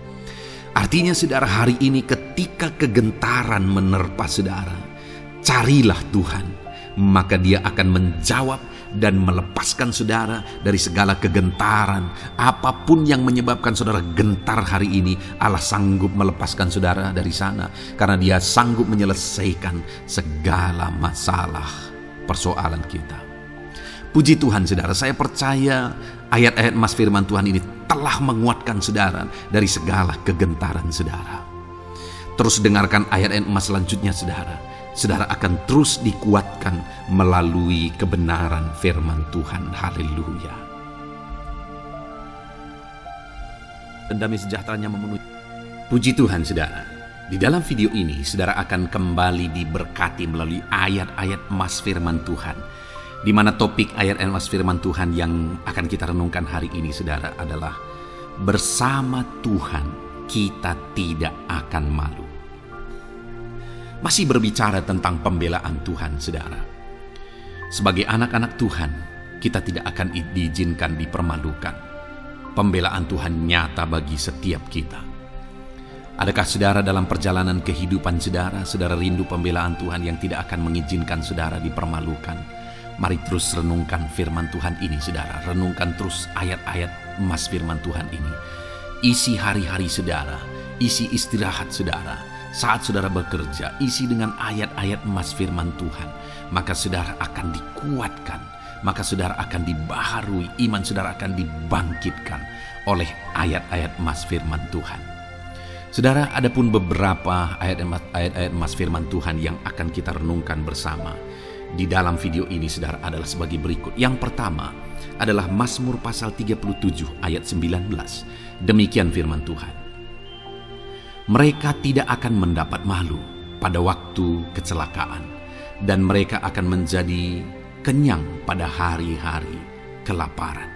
Artinya saudara, hari ini ketika kegentaran menerpa saudara, carilah Tuhan, maka Dia akan menjawab dan melepaskan saudara dari segala kegentaran. Apapun yang menyebabkan saudara gentar hari ini, Allah sanggup melepaskan saudara dari sana, karena Dia sanggup menyelesaikan segala masalah persoalan kita. Puji Tuhan saudara, saya percaya ayat-ayat emas firman Tuhan ini telah menguatkan saudara dari segala kegentaran saudara. Terus dengarkan ayat-ayat emas selanjutnya saudara. Saudara akan terus dikuatkan melalui kebenaran firman Tuhan. Haleluya. Dan damai sejahteranya memenuhi. Puji Tuhan saudara. Di dalam video ini saudara akan kembali diberkati melalui ayat-ayat emas firman Tuhan, di mana topik ayat emas firman Tuhan yang akan kita renungkan hari ini saudara adalah bersama Tuhan kita tidak akan malu. Masih berbicara tentang pembelaan Tuhan saudara. Sebagai anak-anak Tuhan, kita tidak akan diizinkan dipermalukan. Pembelaan Tuhan nyata bagi setiap kita. Adakah saudara dalam perjalanan kehidupan saudara rindu pembelaan Tuhan yang tidak akan mengizinkan saudara dipermalukan? Mari terus renungkan firman Tuhan ini saudara. Renungkan terus ayat-ayat emas firman Tuhan ini. Isi hari-hari saudara, isi istirahat saudara, saat saudara bekerja, isi dengan ayat-ayat emas firman Tuhan. Maka saudara akan dikuatkan, maka saudara akan dibaharui, iman saudara akan dibangkitkan oleh ayat-ayat emas firman Tuhan. Saudara, ada pun beberapa ayat-ayat emas firman Tuhan yang akan kita renungkan bersama di dalam video ini saudara adalah sebagai berikut. Yang pertama adalah Mazmur pasal 37 ayat 19. Demikian firman Tuhan. Mereka tidak akan mendapat malu pada waktu kecelakaan, dan mereka akan menjadi kenyang pada hari-hari kelaparan.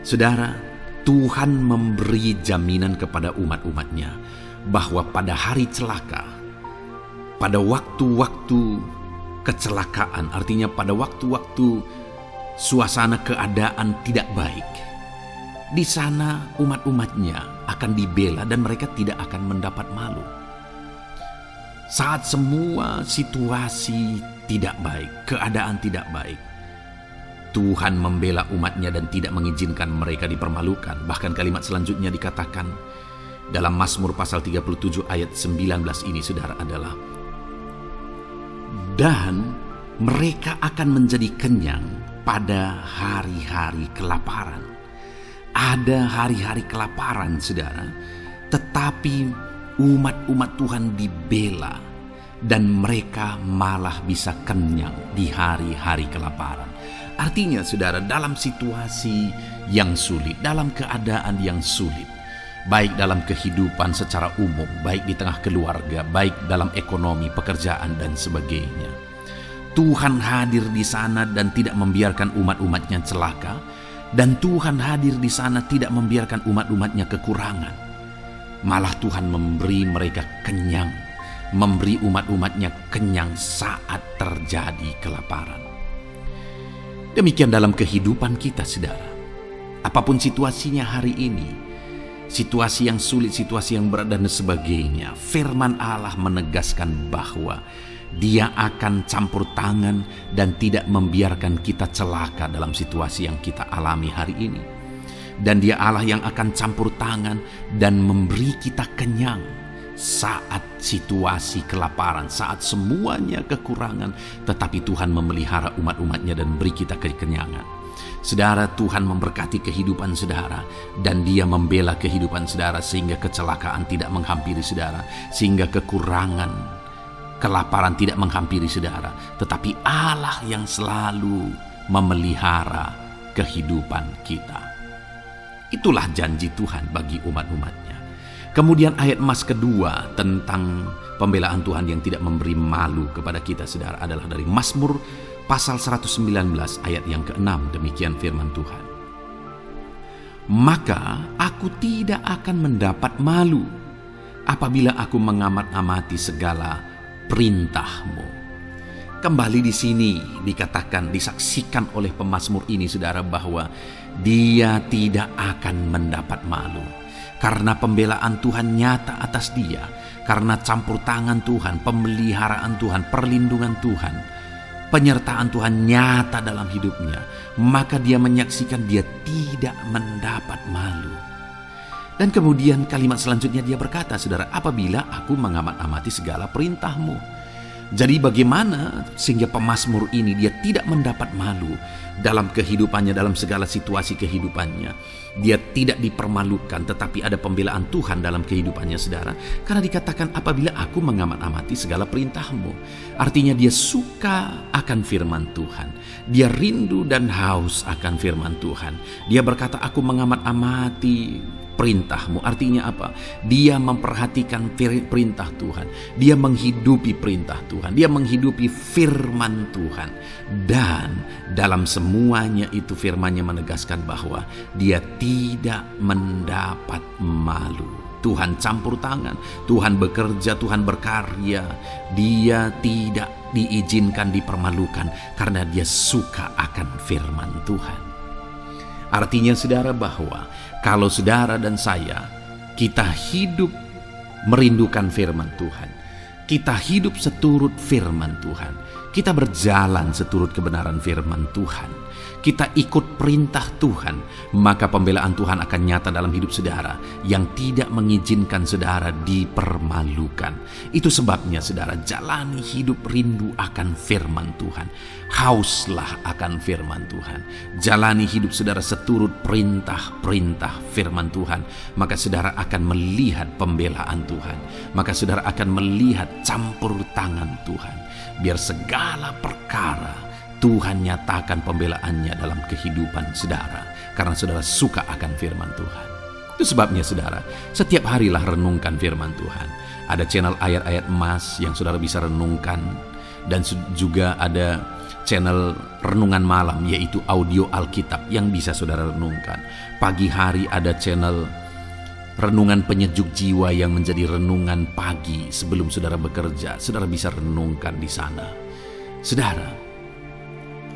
Saudara, Tuhan memberi jaminan kepada umat-umatnya bahwa pada hari celaka, pada waktu-waktu kecelakaan, artinya pada waktu-waktu suasana keadaan tidak baik, di sana umat-umatnya akan dibela dan mereka tidak akan mendapat malu. Saat semua situasi tidak baik, keadaan tidak baik, Tuhan membela umatnya dan tidak mengizinkan mereka dipermalukan. Bahkan kalimat selanjutnya dikatakan dalam Mazmur pasal 37 ayat 19 ini saudara adalah, dan mereka akan menjadi kenyang pada hari-hari kelaparan. Ada hari-hari kelaparan saudara, tetapi umat-umat Tuhan dibela dan mereka malah bisa kenyang di hari-hari kelaparan. Artinya saudara, dalam situasi yang sulit, dalam keadaan yang sulit, baik dalam kehidupan secara umum, baik di tengah keluarga, baik dalam ekonomi, pekerjaan dan sebagainya, Tuhan hadir di sana dan tidak membiarkan umat-umatnya celaka, dan Tuhan hadir di sana tidak membiarkan umat-umatnya kekurangan. Malah Tuhan memberi mereka kenyang, memberi umat-umatnya kenyang saat terjadi kelaparan. Demikian dalam kehidupan kita saudara. Apapun situasinya hari ini, situasi yang sulit, situasi yang berat dan sebagainya, firman Allah menegaskan bahwa Dia akan campur tangan dan tidak membiarkan kita celaka dalam situasi yang kita alami hari ini. Dan Dia Allah yang akan campur tangan dan memberi kita kenyang saat situasi kelaparan, saat semuanya kekurangan, tetapi Tuhan memelihara umat-umatnya dan beri kita kekenyangan. Saudara, Tuhan memberkati kehidupan saudara, dan Dia membela kehidupan saudara sehingga kecelakaan tidak menghampiri saudara, sehingga kekurangan, kelaparan tidak menghampiri saudara. Tetapi Allah yang selalu memelihara kehidupan kita. Itulah janji Tuhan bagi umat-umatnya. Kemudian ayat emas kedua tentang pembelaan Tuhan yang tidak memberi malu kepada kita saudara adalah dari Mazmur pasal 119 ayat yang ke-6. Demikian firman Tuhan. Maka aku tidak akan mendapat malu apabila aku mengamat-amati segala perintah-Mu. Kembali di sini dikatakan, disaksikan oleh pemazmur ini saudara, bahwa dia tidak akan mendapat malu. Karena pembelaan Tuhan nyata atas dia, karena campur tangan Tuhan, pemeliharaan Tuhan, perlindungan Tuhan, penyertaan Tuhan nyata dalam hidupnya, maka dia menyaksikan dia tidak mendapat malu. Dan kemudian kalimat selanjutnya dia berkata, saudara, apabila aku mengamat-amati segala perintah-Mu. Jadi bagaimana sehingga pemazmur ini dia tidak mendapat malu dalam kehidupannya, dalam segala situasi kehidupannya. Dia tidak dipermalukan, tetapi ada pembelaan Tuhan dalam kehidupannya saudara. Karena dikatakan apabila aku mengamat-amati segala perintah-Mu. Artinya dia suka akan firman Tuhan. Dia rindu dan haus akan firman Tuhan. Dia berkata aku mengamat-amati perintah-Mu. Artinya apa? Dia memperhatikan perintah Tuhan. Dia menghidupi perintah Tuhan. Dia menghidupi firman Tuhan. Dan dalam semuanya itu firman-Nya menegaskan bahwa dia tidak mendapat malu. Tuhan campur tangan, Tuhan bekerja, Tuhan berkarya. Dia tidak diizinkan dipermalukan karena dia suka akan firman Tuhan. Artinya saudara bahwa kalau saudara dan saya, kita hidup merindukan firman Tuhan, kita hidup seturut firman Tuhan, kita berjalan seturut kebenaran firman Tuhan, kita ikut perintah Tuhan, maka pembelaan Tuhan akan nyata dalam hidup saudara yang tidak mengizinkan saudara dipermalukan. Itu sebabnya saudara, jalani hidup rindu akan firman Tuhan. Hauslah akan firman Tuhan. Jalani hidup saudara seturut perintah-perintah firman Tuhan. Maka saudara akan melihat pembelaan Tuhan. Maka saudara akan melihat campur tangan Tuhan. Biar segala perkara Tuhan nyatakan pembelaannya dalam kehidupan saudara. Karena saudara suka akan firman Tuhan. Itu sebabnya saudara, setiap harilah renungkan firman Tuhan. Ada channel ayat-ayat emas yang saudara bisa renungkan. Dan juga ada channel renungan malam, yaitu audio Alkitab yang bisa saudara renungkan. Pagi hari ada channel renungan penyejuk jiwa yang menjadi renungan pagi sebelum saudara bekerja. Saudara bisa renungkan di sana. Saudara,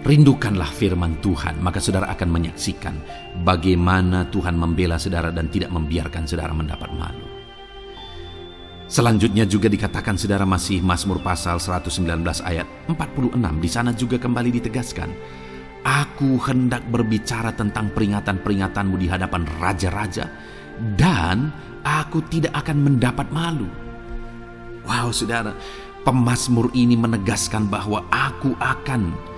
rindukanlah firman Tuhan, maka saudara akan menyaksikan bagaimana Tuhan membela saudara dan tidak membiarkan saudara mendapat malu. Selanjutnya juga dikatakan saudara, masih Mazmur pasal 119 ayat 46. Di sana juga kembali ditegaskan, aku hendak berbicara tentang peringatan-peringatan-Mu di hadapan raja-raja, dan aku tidak akan mendapat malu. Wow saudara, pemazmur ini menegaskan bahwa aku akan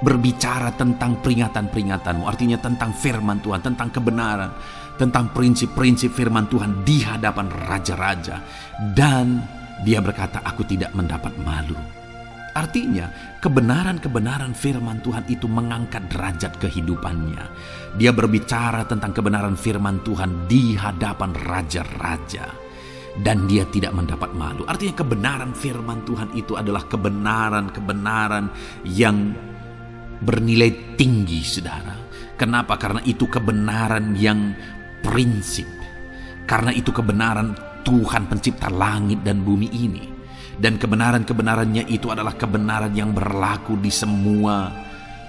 berbicara tentang peringatan-peringatan-Mu. Artinya tentang firman Tuhan, tentang kebenaran, tentang prinsip-prinsip firman Tuhan di hadapan raja-raja. Dan dia berkata, aku tidak mendapat malu. Artinya kebenaran-kebenaran firman Tuhan itu mengangkat derajat kehidupannya. Dia berbicara tentang kebenaran firman Tuhan di hadapan raja-raja. Dan dia tidak mendapat malu. Artinya kebenaran firman Tuhan itu adalah kebenaran-kebenaran yang bernilai tinggi saudara. Kenapa? Karena itu kebenaran yang prinsip. Karena itu kebenaran Tuhan pencipta langit dan bumi ini. Dan kebenaran-kebenarannya itu adalah kebenaran yang berlaku di semua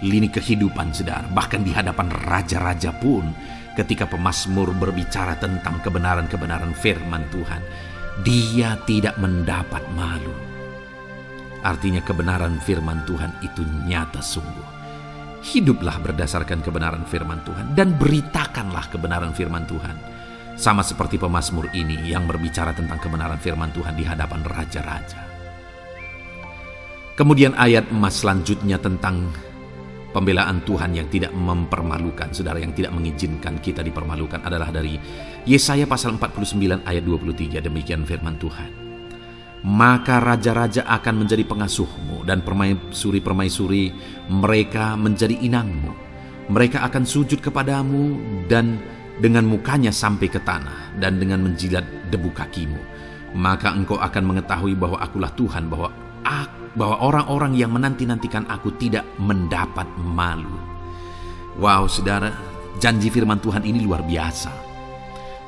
lini kehidupan saudara. Bahkan di hadapan raja-raja pun, ketika pemazmur berbicara tentang kebenaran-kebenaran firman Tuhan, dia tidak mendapat malu. Artinya kebenaran firman Tuhan itu nyata sungguh. Hiduplah berdasarkan kebenaran firman Tuhan dan beritakanlah kebenaran firman Tuhan. Sama seperti pemazmur ini yang berbicara tentang kebenaran firman Tuhan di hadapan raja-raja. Kemudian ayat emas selanjutnya tentang pembelaan Tuhan yang tidak mempermalukan, saudara, yang tidak mengizinkan kita dipermalukan adalah dari Yesaya pasal 49 ayat 23. Demikian firman Tuhan. Maka raja-raja akan menjadi pengasuhmu dan permaisuri-permaisuri mereka menjadi inangmu. Mereka akan sujud kepadamu dan dengan mukanya sampai ke tanah dan dengan menjilat debu kakimu. Maka engkau akan mengetahui bahwa akulah Tuhan, bahwa orang-orang yang menanti-nantikan aku tidak mendapat malu. Wow, saudara, janji firman Tuhan ini luar biasa.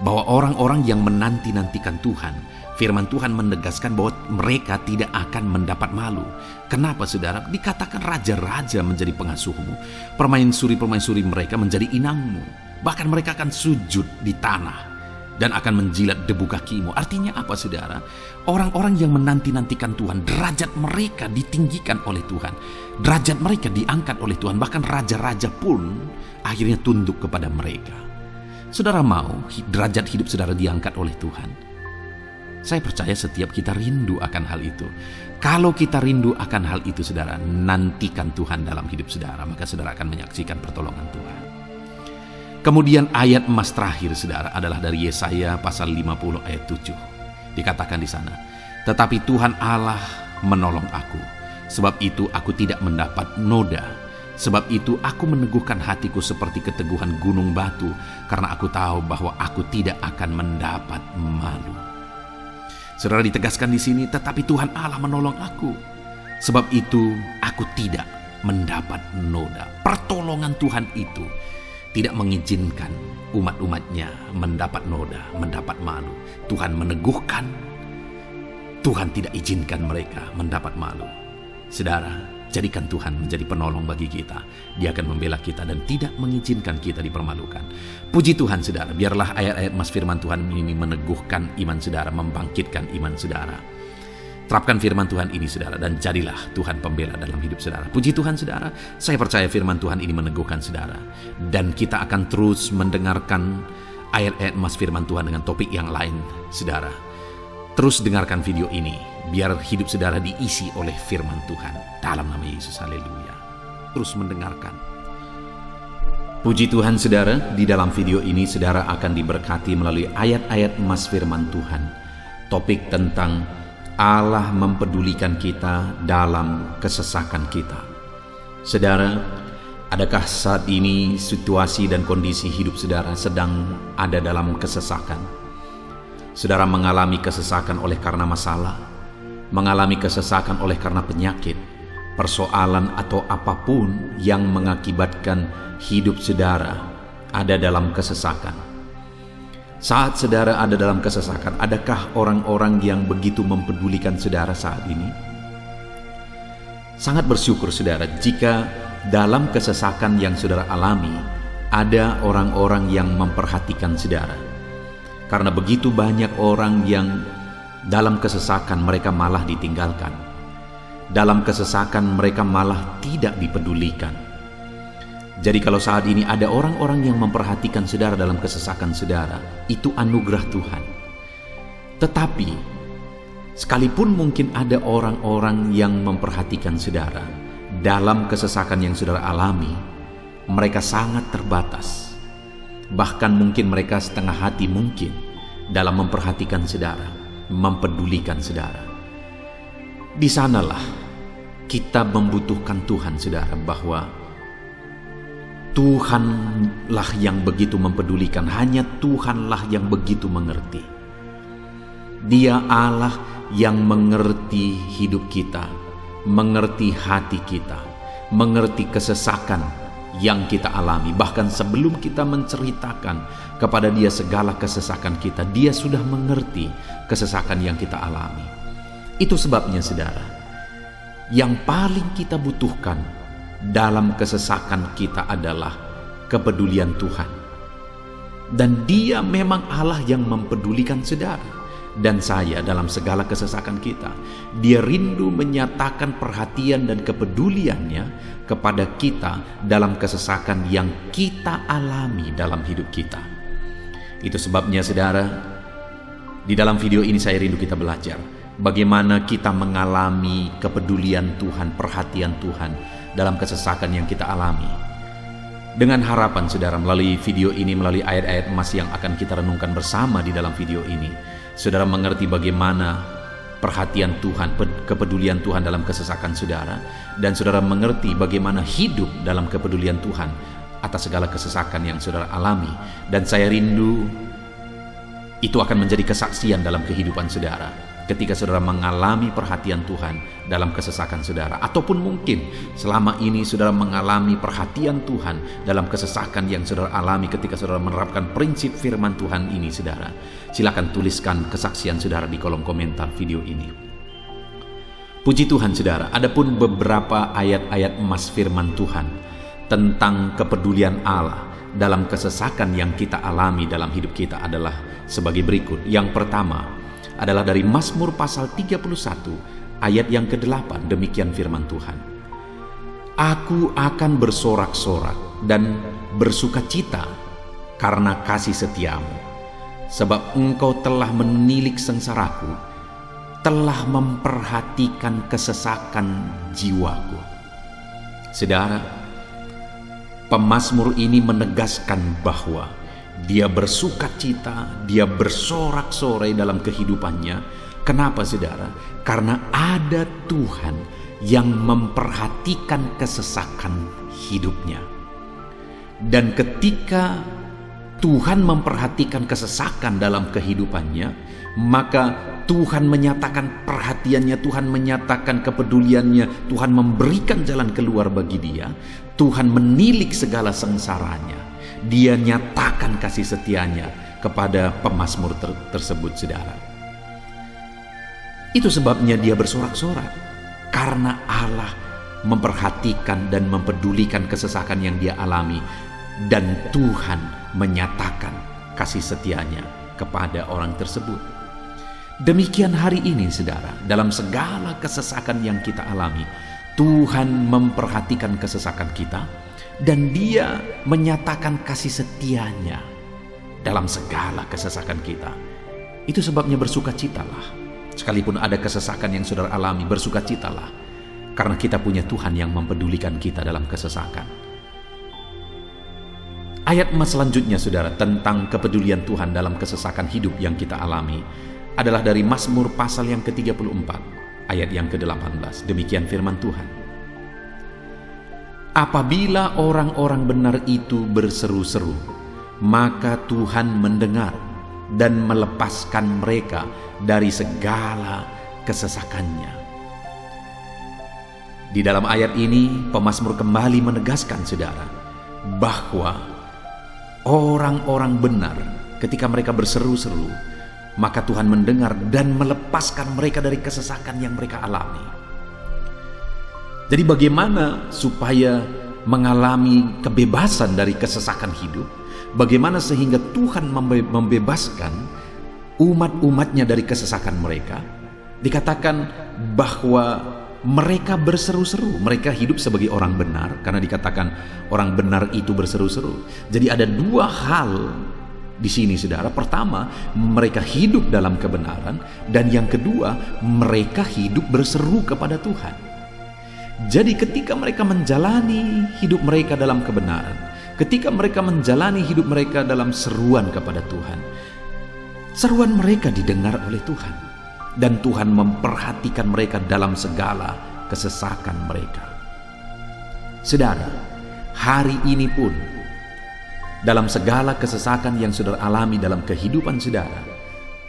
Bahwa orang-orang yang menanti-nantikan Tuhan, firman Tuhan menegaskan bahwa mereka tidak akan mendapat malu. Kenapa, saudara? Dikatakan raja-raja menjadi pengasuhmu, permaisuri-permaisuri mereka menjadi inangmu. Bahkan mereka akan sujud di tanah dan akan menjilat debu kakimu. Artinya apa, saudara? Orang-orang yang menanti-nantikan Tuhan, derajat mereka ditinggikan oleh Tuhan. Derajat mereka diangkat oleh Tuhan. Bahkan raja-raja pun akhirnya tunduk kepada mereka. Saudara mau derajat hidup saudara diangkat oleh Tuhan? Saya percaya setiap kita rindu akan hal itu. Kalau kita rindu akan hal itu, saudara, nantikan Tuhan dalam hidup saudara, maka saudara akan menyaksikan pertolongan Tuhan. Kemudian ayat emas terakhir, saudara, adalah dari Yesaya pasal 50 ayat 7. Dikatakan di sana, tetapi Tuhan Allah menolong aku, sebab itu aku tidak mendapat noda. Sebab itu aku meneguhkan hatiku seperti keteguhan gunung batu, karena aku tahu bahwa aku tidak akan mendapat malu. Saudara, ditegaskan di sini, tetapi Tuhan Allah menolong aku, sebab itu aku tidak mendapat noda. Pertolongan Tuhan itu tidak mengizinkan umat-umatnya mendapat noda, mendapat malu. Tuhan meneguhkan, Tuhan tidak izinkan mereka mendapat malu. Saudara, jadikan Tuhan menjadi penolong bagi kita. Dia akan membela kita dan tidak mengizinkan kita dipermalukan. Puji Tuhan, saudara, biarlah ayat-ayat emas firman Tuhan ini meneguhkan iman saudara, membangkitkan iman saudara. Terapkan firman Tuhan ini, saudara, dan jadilah Tuhan pembela dalam hidup saudara. Puji Tuhan, saudara, saya percaya firman Tuhan ini meneguhkan saudara. Dan kita akan terus mendengarkan ayat-ayat emas firman Tuhan dengan topik yang lain, saudara. Terus dengarkan video ini, biar hidup saudara diisi oleh firman Tuhan. Dalam nama Yesus, haleluya. Terus mendengarkan. Puji Tuhan, saudara, di dalam video ini saudara akan diberkati melalui ayat-ayat emas firman Tuhan. Topik tentang Allah mempedulikan kita dalam kesesakan kita. Saudara, adakah saat ini situasi dan kondisi hidup saudara sedang ada dalam kesesakan? Saudara mengalami kesesakan oleh karena masalah, mengalami kesesakan oleh karena penyakit, persoalan atau apapun yang mengakibatkan hidup saudara ada dalam kesesakan. Saat saudara ada dalam kesesakan, adakah orang-orang yang begitu mempedulikan saudara saat ini? Sangat bersyukur, saudara, jika dalam kesesakan yang saudara alami, ada orang-orang yang memperhatikan saudara. Karena begitu banyak orang yang dalam kesesakan mereka malah ditinggalkan. Dalam kesesakan mereka malah tidak dipedulikan. Jadi kalau saat ini ada orang-orang yang memperhatikan saudara dalam kesesakan saudara, itu anugerah Tuhan. Tetapi, sekalipun mungkin ada orang-orang yang memperhatikan saudara dalam kesesakan yang saudara alami, mereka sangat terbatas. Bahkan mungkin mereka setengah hati mungkin dalam memperhatikan saudara, mempedulikan saudara. Di sanalah kita membutuhkan Tuhan, saudara, bahwa Tuhanlah yang begitu mempedulikan, hanya Tuhanlah yang begitu mengerti. Dia Allah yang mengerti hidup kita, mengerti hati kita, mengerti kesesakan yang kita alami. Bahkan sebelum kita menceritakan kepada Dia segala kesesakan kita, Dia sudah mengerti kesesakan yang kita alami. Itu sebabnya, saudara, yang paling kita butuhkan dalam kesesakan kita adalah kepedulian Tuhan. Dan Dia memang Allah yang mempedulikan saudara. dan saya dalam segala kesesakan kita. Dia rindu menyatakan perhatian dan kepeduliannya kepada kita dalam kesesakan yang kita alami dalam hidup kita. Itu sebabnya saudara, di dalam video ini saya rindu kita belajar bagaimana kita mengalami kepedulian Tuhan, perhatian Tuhan dalam kesesakan yang kita alami. Dengan harapan saudara melalui video ini, melalui ayat-ayat emas yang akan kita renungkan bersama di dalam video ini, saudara mengerti bagaimana perhatian Tuhan, kepedulian Tuhan dalam kesesakan saudara, dan saudara mengerti bagaimana hidup dalam kepedulian Tuhan atas segala kesesakan yang saudara alami. Dan saya rindu itu akan menjadi kesaksian dalam kehidupan saudara ketika saudara mengalami perhatian Tuhan dalam kesesakan saudara, ataupun mungkin selama ini saudara mengalami perhatian Tuhan dalam kesesakan yang saudara alami ketika saudara menerapkan prinsip firman Tuhan ini. Saudara, silakan tuliskan kesaksian saudara di kolom komentar video ini. Puji Tuhan saudara, adapun beberapa ayat-ayat emas firman Tuhan tentang kepedulian Allah dalam kesesakan yang kita alami dalam hidup kita adalah sebagai berikut. Yang pertama adalah dari Mazmur pasal 31 ayat yang ke-8. Demikian firman Tuhan. Aku akan bersorak-sorak dan bersukacita karena kasih setiamu, sebab engkau telah menilik sengsaraku, telah memperhatikan kesesakan jiwaku. Saudara, pemazmur ini menegaskan bahwa dia bersukacita, dia bersorak-sorai dalam kehidupannya. Kenapa saudara? Karena ada Tuhan yang memperhatikan kesesakan hidupnya. Dan ketika Tuhan memperhatikan kesesakan dalam kehidupannya, maka Tuhan menyatakan perhatiannya, Tuhan menyatakan kepeduliannya, Tuhan memberikan jalan keluar bagi dia, Tuhan menilik segala sengsaranya. Dia nyatakan kasih setianya kepada pemazmur tersebut saudara. Itu sebabnya dia bersorak-sorak, karena Allah memperhatikan dan mempedulikan kesesakan yang dia alami, dan Tuhan menyatakan kasih setianya kepada orang tersebut. Demikian hari ini saudara, dalam segala kesesakan yang kita alami, Tuhan memperhatikan kesesakan kita, dan dia menyatakan kasih setianya dalam segala kesesakan kita. Itu sebabnya bersukacitalah. Sekalipun ada kesesakan yang saudara alami, bersukacitalah, karena kita punya Tuhan yang mempedulikan kita dalam kesesakan. Ayat emas selanjutnya saudara tentang kepedulian Tuhan dalam kesesakan hidup yang kita alami adalah dari Mazmur pasal yang ke-34 ayat yang ke-18. Demikian firman Tuhan. Apabila orang-orang benar itu berseru-seru, maka Tuhan mendengar dan melepaskan mereka dari segala kesesakannya. Di dalam ayat ini, pemazmur kembali menegaskan saudara, bahwa orang-orang benar ketika mereka berseru-seru, maka Tuhan mendengar dan melepaskan mereka dari kesesakan yang mereka alami. Jadi bagaimana supaya mengalami kebebasan dari kesesakan hidup? Bagaimana sehingga Tuhan membebaskan umat-umatnya dari kesesakan mereka? Dikatakan bahwa mereka berseru-seru, mereka hidup sebagai orang benar, karena dikatakan orang benar itu berseru-seru. Jadi ada dua hal di sini saudara. Pertama, mereka hidup dalam kebenaran, dan yang kedua, mereka hidup berseru kepada Tuhan. Jadi ketika mereka menjalani hidup mereka dalam kebenaran, ketika mereka menjalani hidup mereka dalam seruan kepada Tuhan, seruan mereka didengar oleh Tuhan, dan Tuhan memperhatikan mereka dalam segala kesesakan mereka. Saudara, hari ini pun dalam segala kesesakan yang saudara alami dalam kehidupan saudara,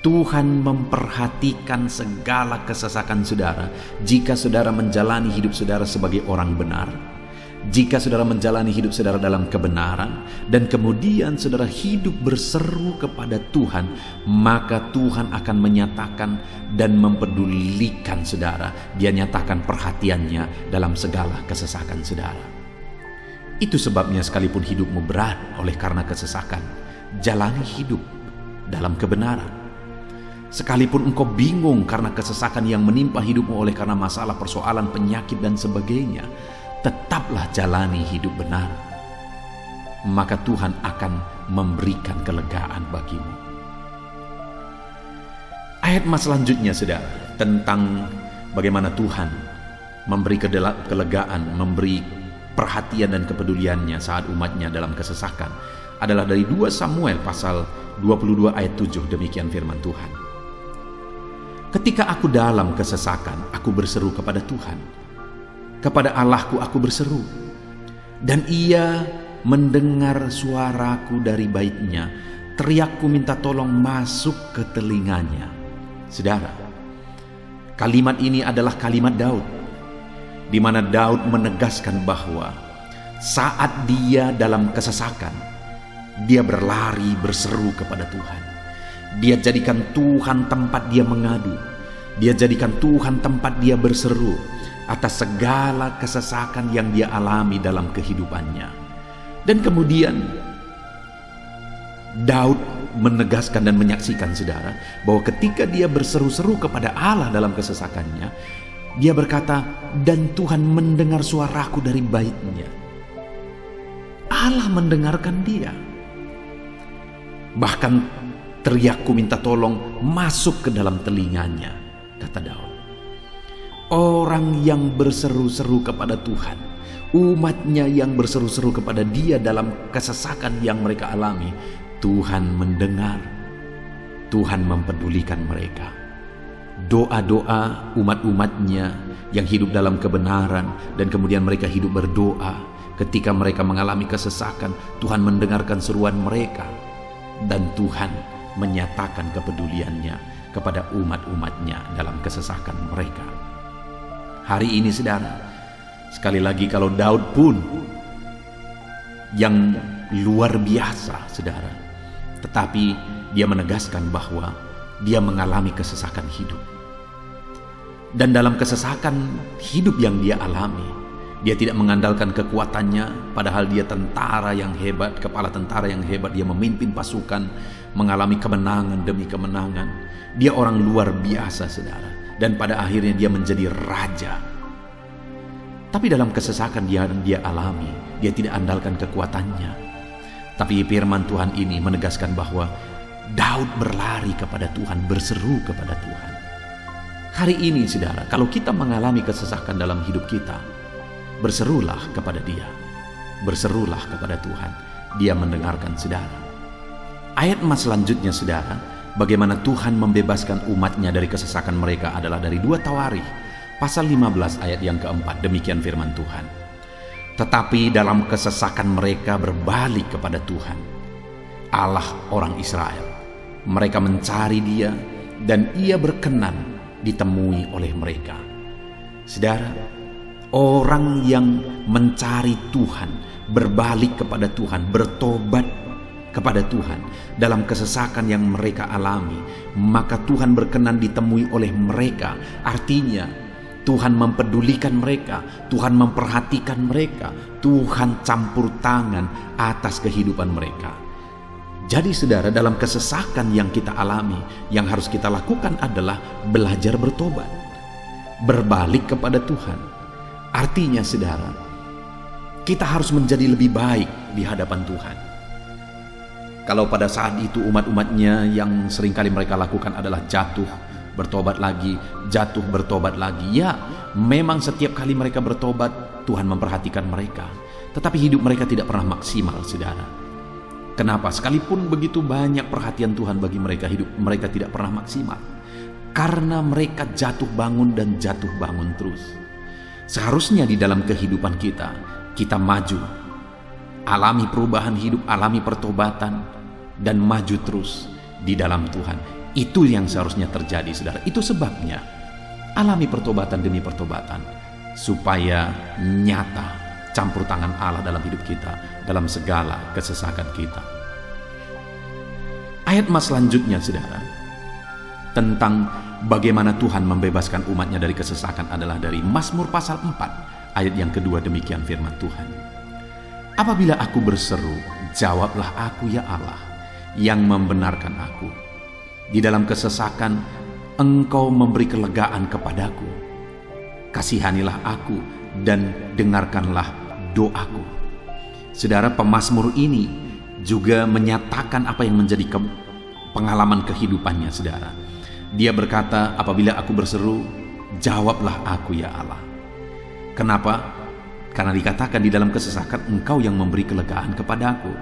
Tuhan memperhatikan segala kesesakan saudara. Jika saudara menjalani hidup saudara sebagai orang benar, jika saudara menjalani hidup saudara dalam kebenaran, dan kemudian saudara hidup berseru kepada Tuhan, maka Tuhan akan menyatakan dan mempedulikan saudara. Dia nyatakan perhatiannya dalam segala kesesakan saudara. Itu sebabnya sekalipun hidupmu berat oleh karena kesesakan, jalani hidup dalam kebenaran. Sekalipun engkau bingung karena kesesakan yang menimpa hidupmu oleh karena masalah, persoalan, penyakit dan sebagainya, tetaplah jalani hidup benar. Maka Tuhan akan memberikan kelegaan bagimu. Ayat mas selanjutnya, saudara, tentang bagaimana Tuhan memberi kelegaan, memberi perhatian dan kepeduliannya saat umatnya dalam kesesakan adalah dari 2 Samuel pasal 22 ayat 7. Demikian firman Tuhan. Ketika aku dalam kesesakan, aku berseru kepada Tuhan. Kepada Allahku aku berseru. Dan Ia mendengar suaraku dari baitnya. Teriakku minta tolong masuk ke telinganya. Saudara, kalimat ini adalah kalimat Daud, di mana Daud menegaskan bahwa saat dia dalam kesesakan, dia berlari berseru kepada Tuhan. Dia jadikan Tuhan tempat dia mengadu. Dia jadikan Tuhan tempat dia berseru atas segala kesesakan yang dia alami dalam kehidupannya. Dan kemudian Daud menegaskan dan menyaksikan, saudara, bahwa ketika dia berseru-seru kepada Allah dalam kesesakannya, dia berkata, dan Tuhan mendengar suaraku dari baitnya. Allah mendengarkan dia. Bahkan teriakku minta tolong masuk ke dalam telinganya, kata Daud. Orang yang berseru-seru kepada Tuhan, umatnya yang berseru-seru kepada dia dalam kesesakan yang mereka alami, Tuhan mendengar, Tuhan mempedulikan mereka. Doa-doa umat-umatnya yang hidup dalam kebenaran dan kemudian mereka hidup berdoa ketika mereka mengalami kesesakan, Tuhan mendengarkan seruan mereka dan Tuhan menyatakan kepeduliannya kepada umat-umatnya dalam kesesakan mereka. Hari ini, saudara, sekali lagi kalau Daud pun yang luar biasa, saudara, tetapi dia menegaskan bahwa dia mengalami kesesakan hidup. Dan dalam kesesakan hidup yang dia alami, dia tidak mengandalkan kekuatannya, padahal dia tentara yang hebat, kepala tentara yang hebat, dia memimpin pasukan, mengalami kemenangan demi kemenangan. Dia orang luar biasa, saudara, dan pada akhirnya dia menjadi raja. Tapi dalam kesesakan yang dia alami, dia tidak andalkan kekuatannya. Tapi firman Tuhan ini menegaskan bahwa Daud berlari kepada Tuhan, berseru kepada Tuhan. Hari ini, saudara, kalau kita mengalami kesesakan dalam hidup kita, berserulah kepada Dia, berserulah kepada Tuhan. Dia mendengarkan, saudara. Ayat emas selanjutnya, saudara, bagaimana Tuhan membebaskan umatnya dari kesesakan mereka adalah dari 2 Tawarikh pasal 15 ayat yang keempat. Demikian firman Tuhan. Tetapi dalam kesesakan mereka berbalik kepada Tuhan, Allah orang Israel. Mereka mencari Dia dan Ia berkenan ditemui oleh mereka. Saudara, orang yang mencari Tuhan, berbalik kepada Tuhan, bertobat kepada Tuhan dalam kesesakan yang mereka alami, maka Tuhan berkenan ditemui oleh mereka. Artinya Tuhan mempedulikan mereka, Tuhan memperhatikan mereka, Tuhan campur tangan atas kehidupan mereka. Jadi saudara, dalam kesesakan yang kita alami, yang harus kita lakukan adalah belajar bertobat, berbalik kepada Tuhan. Artinya saudara, kita harus menjadi lebih baik di hadapan Tuhan. Kalau pada saat itu umat-umatnya yang seringkali mereka lakukan adalah jatuh, bertobat lagi, jatuh, bertobat lagi. Ya, memang setiap kali mereka bertobat, Tuhan memperhatikan mereka. Tetapi hidup mereka tidak pernah maksimal, saudara. Kenapa? Sekalipun begitu banyak perhatian Tuhan bagi mereka, hidup mereka tidak pernah maksimal. Karena mereka jatuh bangun dan jatuh bangun terus. Seharusnya di dalam kehidupan kita, kita maju, alami perubahan hidup, alami pertobatan, dan maju terus di dalam Tuhan. Itu yang seharusnya terjadi, saudara. Itu sebabnya alami pertobatan demi pertobatan, supaya nyata campur tangan Allah dalam hidup kita, dalam segala kesesakan kita. Ayat mas selanjutnya, saudara, tentang bagaimana Tuhan membebaskan umatnya dari kesesakan adalah dari Mazmur pasal 4 ayat yang kedua. Demikian firman Tuhan. Apabila aku berseru, jawablah aku ya Allah, yang membenarkan aku. Di dalam kesesakan, Engkau memberi kelegaan kepadaku. Kasihanilah aku dan dengarkanlah doaku. Saudara, pemazmur ini juga menyatakan apa yang menjadi pengalaman kehidupannya, saudara. Dia berkata, apabila aku berseru, jawablah aku ya Allah. Kenapa? Karena dikatakan di dalam kesesakan Engkau yang memberi kelegaan kepadaku.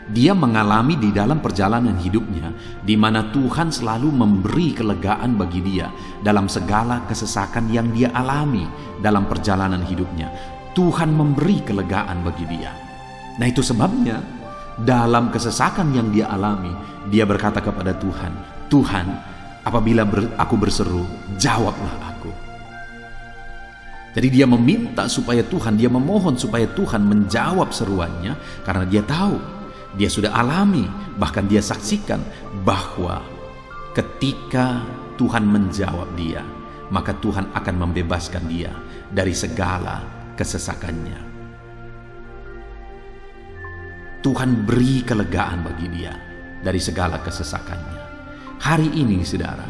Dia mengalami di dalam perjalanan hidupnya di mana Tuhan selalu memberi kelegaan bagi dia dalam segala kesesakan yang dia alami dalam perjalanan hidupnya. Tuhan memberi kelegaan bagi dia. Nah, itu sebabnya dalam kesesakan yang dia alami, dia berkata kepada Tuhan, Tuhan, apabila aku berseru, jawablah aku. Jadi dia meminta supaya Tuhan, dia memohon supaya Tuhan menjawab seruannya, karena dia tahu, dia sudah alami, bahkan dia saksikan bahwa ketika Tuhan menjawab dia, maka Tuhan akan membebaskan dia dari segala kesesakannya. Tuhan beri kelegaan bagi dia dari segala kesesakannya. Hari ini, saudara,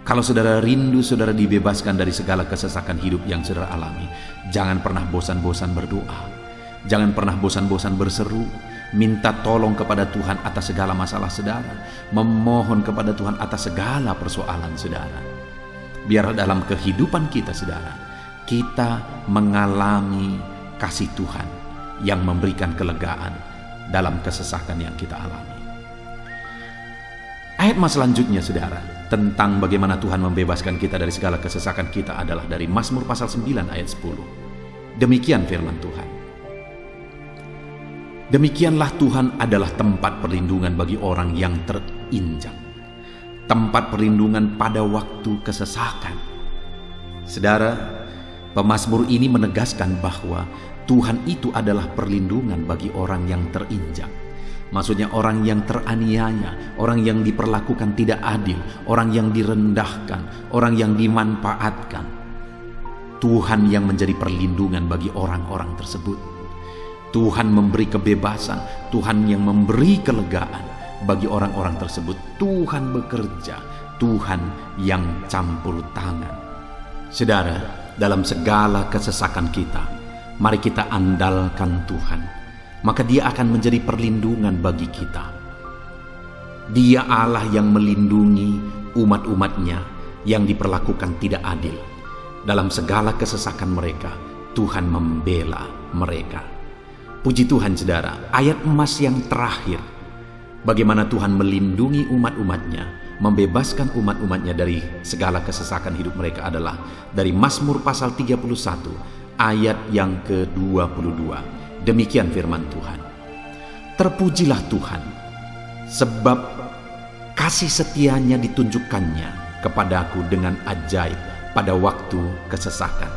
kalau saudara rindu saudara dibebaskan dari segala kesesakan hidup yang saudara alami, jangan pernah bosan-bosan berdoa. Jangan pernah bosan-bosan berseru, minta tolong kepada Tuhan atas segala masalah saudara, memohon kepada Tuhan atas segala persoalan saudara. Biar dalam kehidupan kita, saudara, kita mengalami kasih Tuhan yang memberikan kelegaan dalam kesesakan yang kita alami. Ayat mas selanjutnya, saudara, tentang bagaimana Tuhan membebaskan kita dari segala kesesakan kita adalah dari Mazmur pasal 9 ayat 10. Demikian firman Tuhan. Demikianlah Tuhan adalah tempat perlindungan bagi orang yang terinjak, tempat perlindungan pada waktu kesesakan. Saudara, pemazmur ini menegaskan bahwa Tuhan itu adalah perlindungan bagi orang yang terinjak. Maksudnya orang yang teraniaya, orang yang diperlakukan tidak adil, orang yang direndahkan, orang yang dimanfaatkan. Tuhan yang menjadi perlindungan bagi orang-orang tersebut. Tuhan memberi kebebasan, Tuhan yang memberi kelegaan bagi orang-orang tersebut. Tuhan bekerja, Tuhan yang campur tangan. Saudara, dalam segala kesesakan kita, mari kita andalkan Tuhan. Maka dia akan menjadi perlindungan bagi kita. Dia Allah yang melindungi umat-umatnya yang diperlakukan tidak adil. Dalam segala kesesakan mereka, Tuhan membela mereka. Puji Tuhan, saudara, ayat emas yang terakhir, bagaimana Tuhan melindungi umat-umatnya, membebaskan umat-umatnya dari segala kesesakan hidup mereka adalah dari Mazmur pasal 31 ayat yang ke-22. Demikian firman Tuhan. Terpujilah Tuhan, sebab kasih setianya ditunjukkannya kepadaku dengan ajaib pada waktu kesesakan.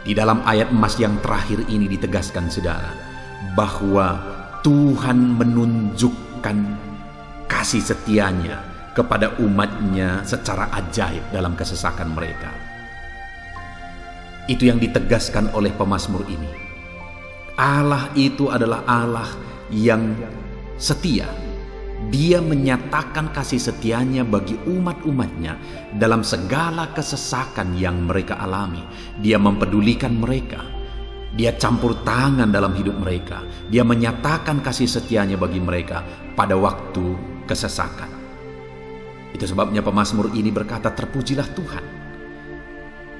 Di dalam ayat emas yang terakhir ini ditegaskan, saudara, bahwa Tuhan menunjukkan kasih setianya kepada umatnya secara ajaib dalam kesesakan mereka. Itu yang ditegaskan oleh pemazmur ini. Allah itu adalah Allah yang setia. Dia menyatakan kasih setianya bagi umat-umatnya dalam segala kesesakan yang mereka alami. Dia mempedulikan mereka. Dia campur tangan dalam hidup mereka. Dia menyatakan kasih setianya bagi mereka pada waktu kesesakan. Itu sebabnya pemazmur ini berkata, terpujilah Tuhan.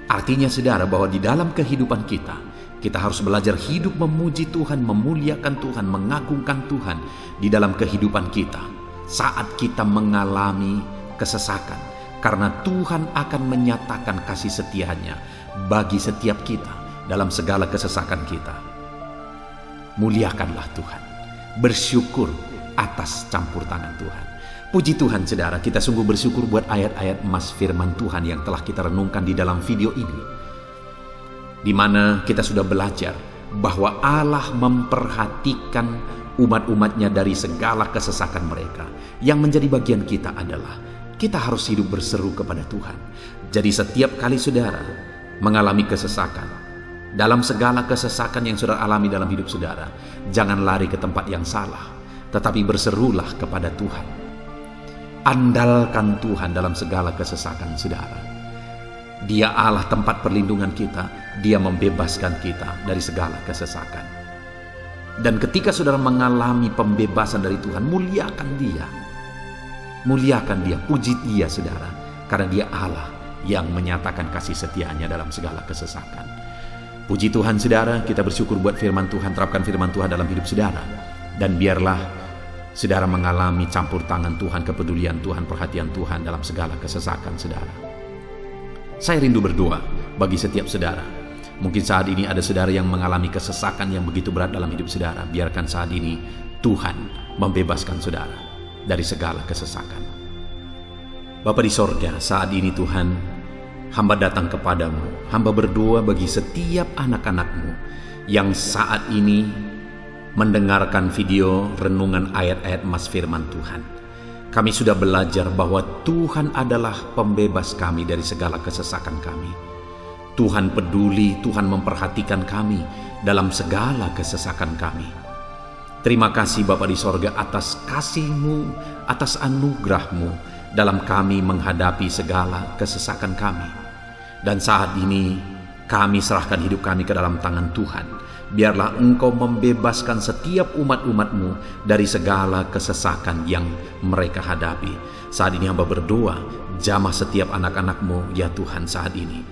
Artinya, saudara, bahwa di dalam kehidupan kita harus belajar hidup memuji Tuhan, memuliakan Tuhan, mengagungkan Tuhan di dalam kehidupan kita saat kita mengalami kesesakan. Karena Tuhan akan menyatakan kasih setianya bagi setiap kita dalam segala kesesakan kita. Muliakanlah Tuhan, bersyukur atas campur tangan Tuhan. Puji Tuhan, saudara, kita sungguh bersyukur buat ayat-ayat emas firman Tuhan yang telah kita renungkan di dalam video ini, di mana kita sudah belajar bahwa Allah memperhatikan umat-umatnya dari segala kesesakan mereka. Yang menjadi bagian kita adalah kita harus hidup berseru kepada Tuhan. Jadi setiap kali saudara mengalami kesesakan, dalam segala kesesakan yang saudara alami dalam hidup saudara, jangan lari ke tempat yang salah, tetapi berserulah kepada Tuhan. Andalkan Tuhan dalam segala kesesakan saudara. Dia Allah tempat perlindungan kita. Dia membebaskan kita dari segala kesesakan. Dan ketika saudara mengalami pembebasan dari Tuhan, muliakan Dia. Muliakan Dia, puji Dia saudara. Karena Dia Allah yang menyatakan kasih setianya dalam segala kesesakan. Puji Tuhan saudara, kita bersyukur buat firman Tuhan. Terapkan firman Tuhan dalam hidup saudara. Dan biarlah saudara mengalami campur tangan Tuhan, kepedulian Tuhan, perhatian Tuhan dalam segala kesesakan saudara. Saya rindu berdoa bagi setiap saudara. Mungkin saat ini ada saudara yang mengalami kesesakan yang begitu berat dalam hidup saudara. Biarkan saat ini Tuhan membebaskan saudara dari segala kesesakan. Bapa di sorga, saat ini Tuhan, hamba datang kepadamu. Hamba berdoa bagi setiap anak-anakmu yang saat ini mendengarkan video renungan ayat-ayat emas firman Tuhan. Kami sudah belajar bahwa Tuhan adalah pembebas kami dari segala kesesakan kami. Tuhan peduli, Tuhan memperhatikan kami dalam segala kesesakan kami. Terima kasih Bapa di sorga atas kasih-Mu, atas anugerah-Mu dalam kami menghadapi segala kesesakan kami. Dan saat ini kami serahkan hidup kami ke dalam tangan Tuhan. Biarlah Engkau membebaskan setiap umat-umat-Mu dari segala kesesakan yang mereka hadapi. Saat ini hamba berdoa, jamah setiap anak-anak-Mu ya Tuhan saat ini.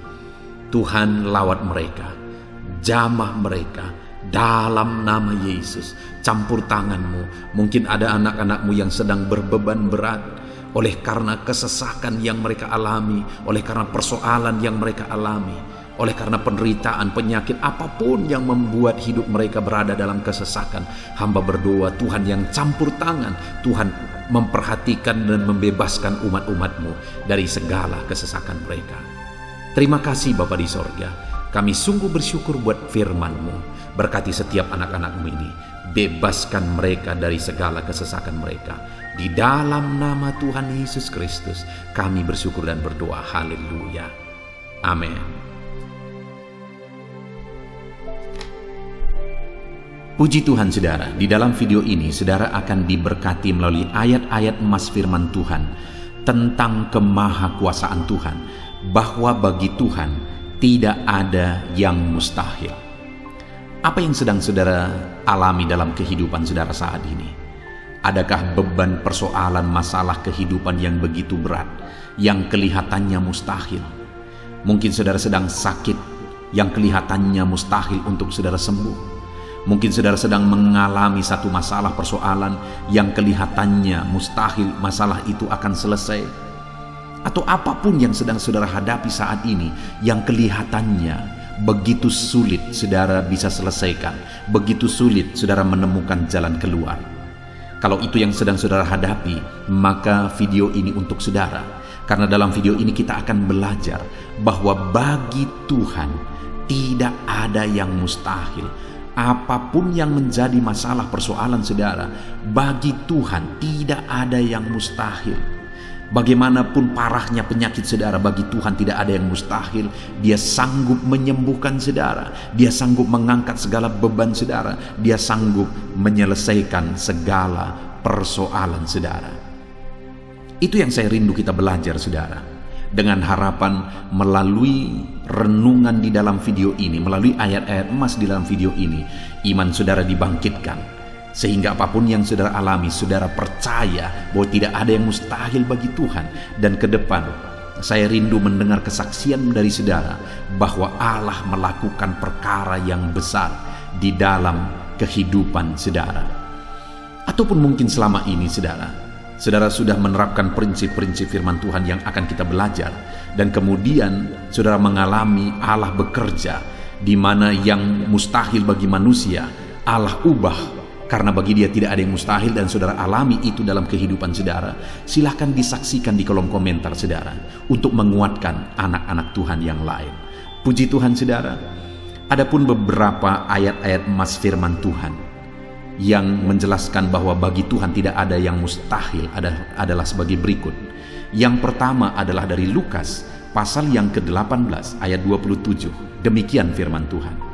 Tuhan lawat mereka, jamah mereka dalam nama Yesus. Campur tangan-Mu. Mungkin ada anak-anak-Mu yang sedang berbeban berat oleh karena kesesakan yang mereka alami, oleh karena persoalan yang mereka alami, oleh karena penderitaan, penyakit, apapun yang membuat hidup mereka berada dalam kesesakan. Hamba berdoa Tuhan yang campur tangan, Tuhan memperhatikan dan membebaskan umat-umat-Mu dari segala kesesakan mereka. Terima kasih Bapa di sorga. Kami sungguh bersyukur buat firman-Mu. Berkati setiap anak-anak-Mu ini. Bebaskan mereka dari segala kesesakan mereka. Di dalam nama Tuhan Yesus Kristus kami bersyukur dan berdoa. Haleluya. Amin. Puji Tuhan saudara, di dalam video ini saudara akan diberkati melalui ayat-ayat emas firman Tuhan tentang kemahakuasaan Tuhan, bahwa bagi Tuhan tidak ada yang mustahil. Apa yang sedang saudara alami dalam kehidupan saudara saat ini? Adakah beban, persoalan, masalah kehidupan yang begitu berat, yang kelihatannya mustahil? Mungkin saudara sedang sakit yang kelihatannya mustahil untuk saudara sembuh. Mungkin saudara sedang mengalami satu masalah, persoalan yang kelihatannya mustahil masalah itu akan selesai. Atau apapun yang sedang saudara hadapi saat ini yang kelihatannya begitu sulit saudara bisa selesaikan, begitu sulit saudara menemukan jalan keluar. Kalau itu yang sedang saudara hadapi, maka video ini untuk saudara. Karena dalam video ini kita akan belajar bahwa bagi Tuhan tidak ada yang mustahil. Apapun yang menjadi masalah persoalan saudara, bagi Tuhan tidak ada yang mustahil. Bagaimanapun parahnya penyakit saudara, bagi Tuhan tidak ada yang mustahil. Dia sanggup menyembuhkan saudara, Dia sanggup mengangkat segala beban saudara, Dia sanggup menyelesaikan segala persoalan saudara. Itu yang saya rindu kita belajar saudara. Dengan harapan melalui renungan di dalam video ini, melalui ayat-ayat emas di dalam video ini, iman saudara dibangkitkan. Sehingga apapun yang saudara alami, saudara percaya bahwa tidak ada yang mustahil bagi Tuhan. Dan ke depan, saya rindu mendengar kesaksian dari saudara bahwa Allah melakukan perkara yang besar di dalam kehidupan saudara. Ataupun mungkin selama ini saudara sudah menerapkan prinsip-prinsip firman Tuhan yang akan kita belajar, dan kemudian saudara mengalami Allah bekerja di mana yang mustahil bagi manusia Allah ubah, karena bagi Dia tidak ada yang mustahil, dan saudara alami itu dalam kehidupan saudara. Silahkan disaksikan di kolom komentar saudara untuk menguatkan anak-anak Tuhan yang lain. Puji Tuhan saudara. Adapun beberapa ayat-ayat emas firman Tuhan yang menjelaskan bahwa bagi Tuhan tidak ada yang mustahil adalah sebagai berikut. Yang pertama adalah dari Lukas pasal yang ke-18 ayat 27. Demikian firman Tuhan.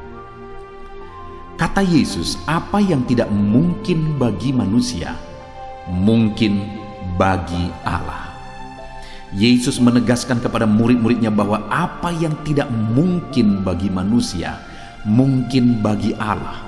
Kata Yesus, apa yang tidak mungkin bagi manusia, mungkin bagi Allah. Yesus menegaskan kepada murid-muridnya bahwa apa yang tidak mungkin bagi manusia, mungkin bagi Allah.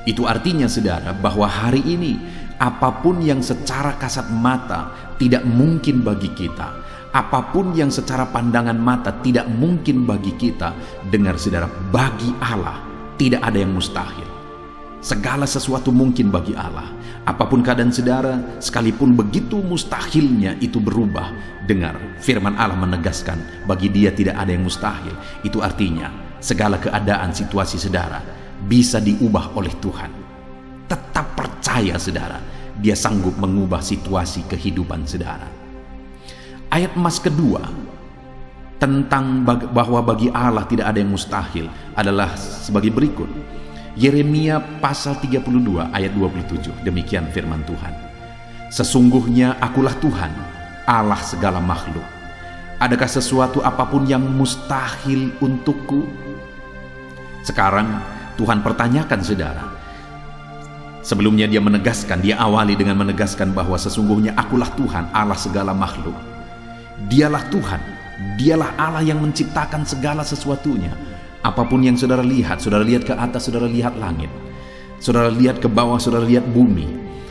Itu artinya, saudara, bahwa hari ini apapun yang secara kasat mata tidak mungkin bagi kita, apapun yang secara pandangan mata tidak mungkin bagi kita, dengar saudara, bagi Allah tidak ada yang mustahil. Segala sesuatu mungkin bagi Allah. Apapun keadaan saudara, sekalipun begitu mustahilnya itu berubah, dengar, firman Allah menegaskan bagi Dia tidak ada yang mustahil. Itu artinya segala keadaan situasi saudara bisa diubah oleh Tuhan. Tetap percaya saudara, Dia sanggup mengubah situasi kehidupan saudara. Ayat emas kedua tentang bahwa bagi Allah tidak ada yang mustahil adalah sebagai berikut. Yeremia pasal 32 ayat 27, demikian firman Tuhan. Sesungguhnya akulah Tuhan, Allah segala makhluk. Adakah sesuatu apapun yang mustahil untukku? Sekarang Tuhan pertanyakan saudara. Sebelumnya dia menegaskan, dia awali dengan menegaskan bahwa sesungguhnya akulah Tuhan, Allah segala makhluk. Dialah Tuhan, dialah Allah yang menciptakan segala sesuatunya. Apapun yang saudara lihat ke atas, saudara lihat langit, saudara lihat ke bawah, saudara lihat bumi,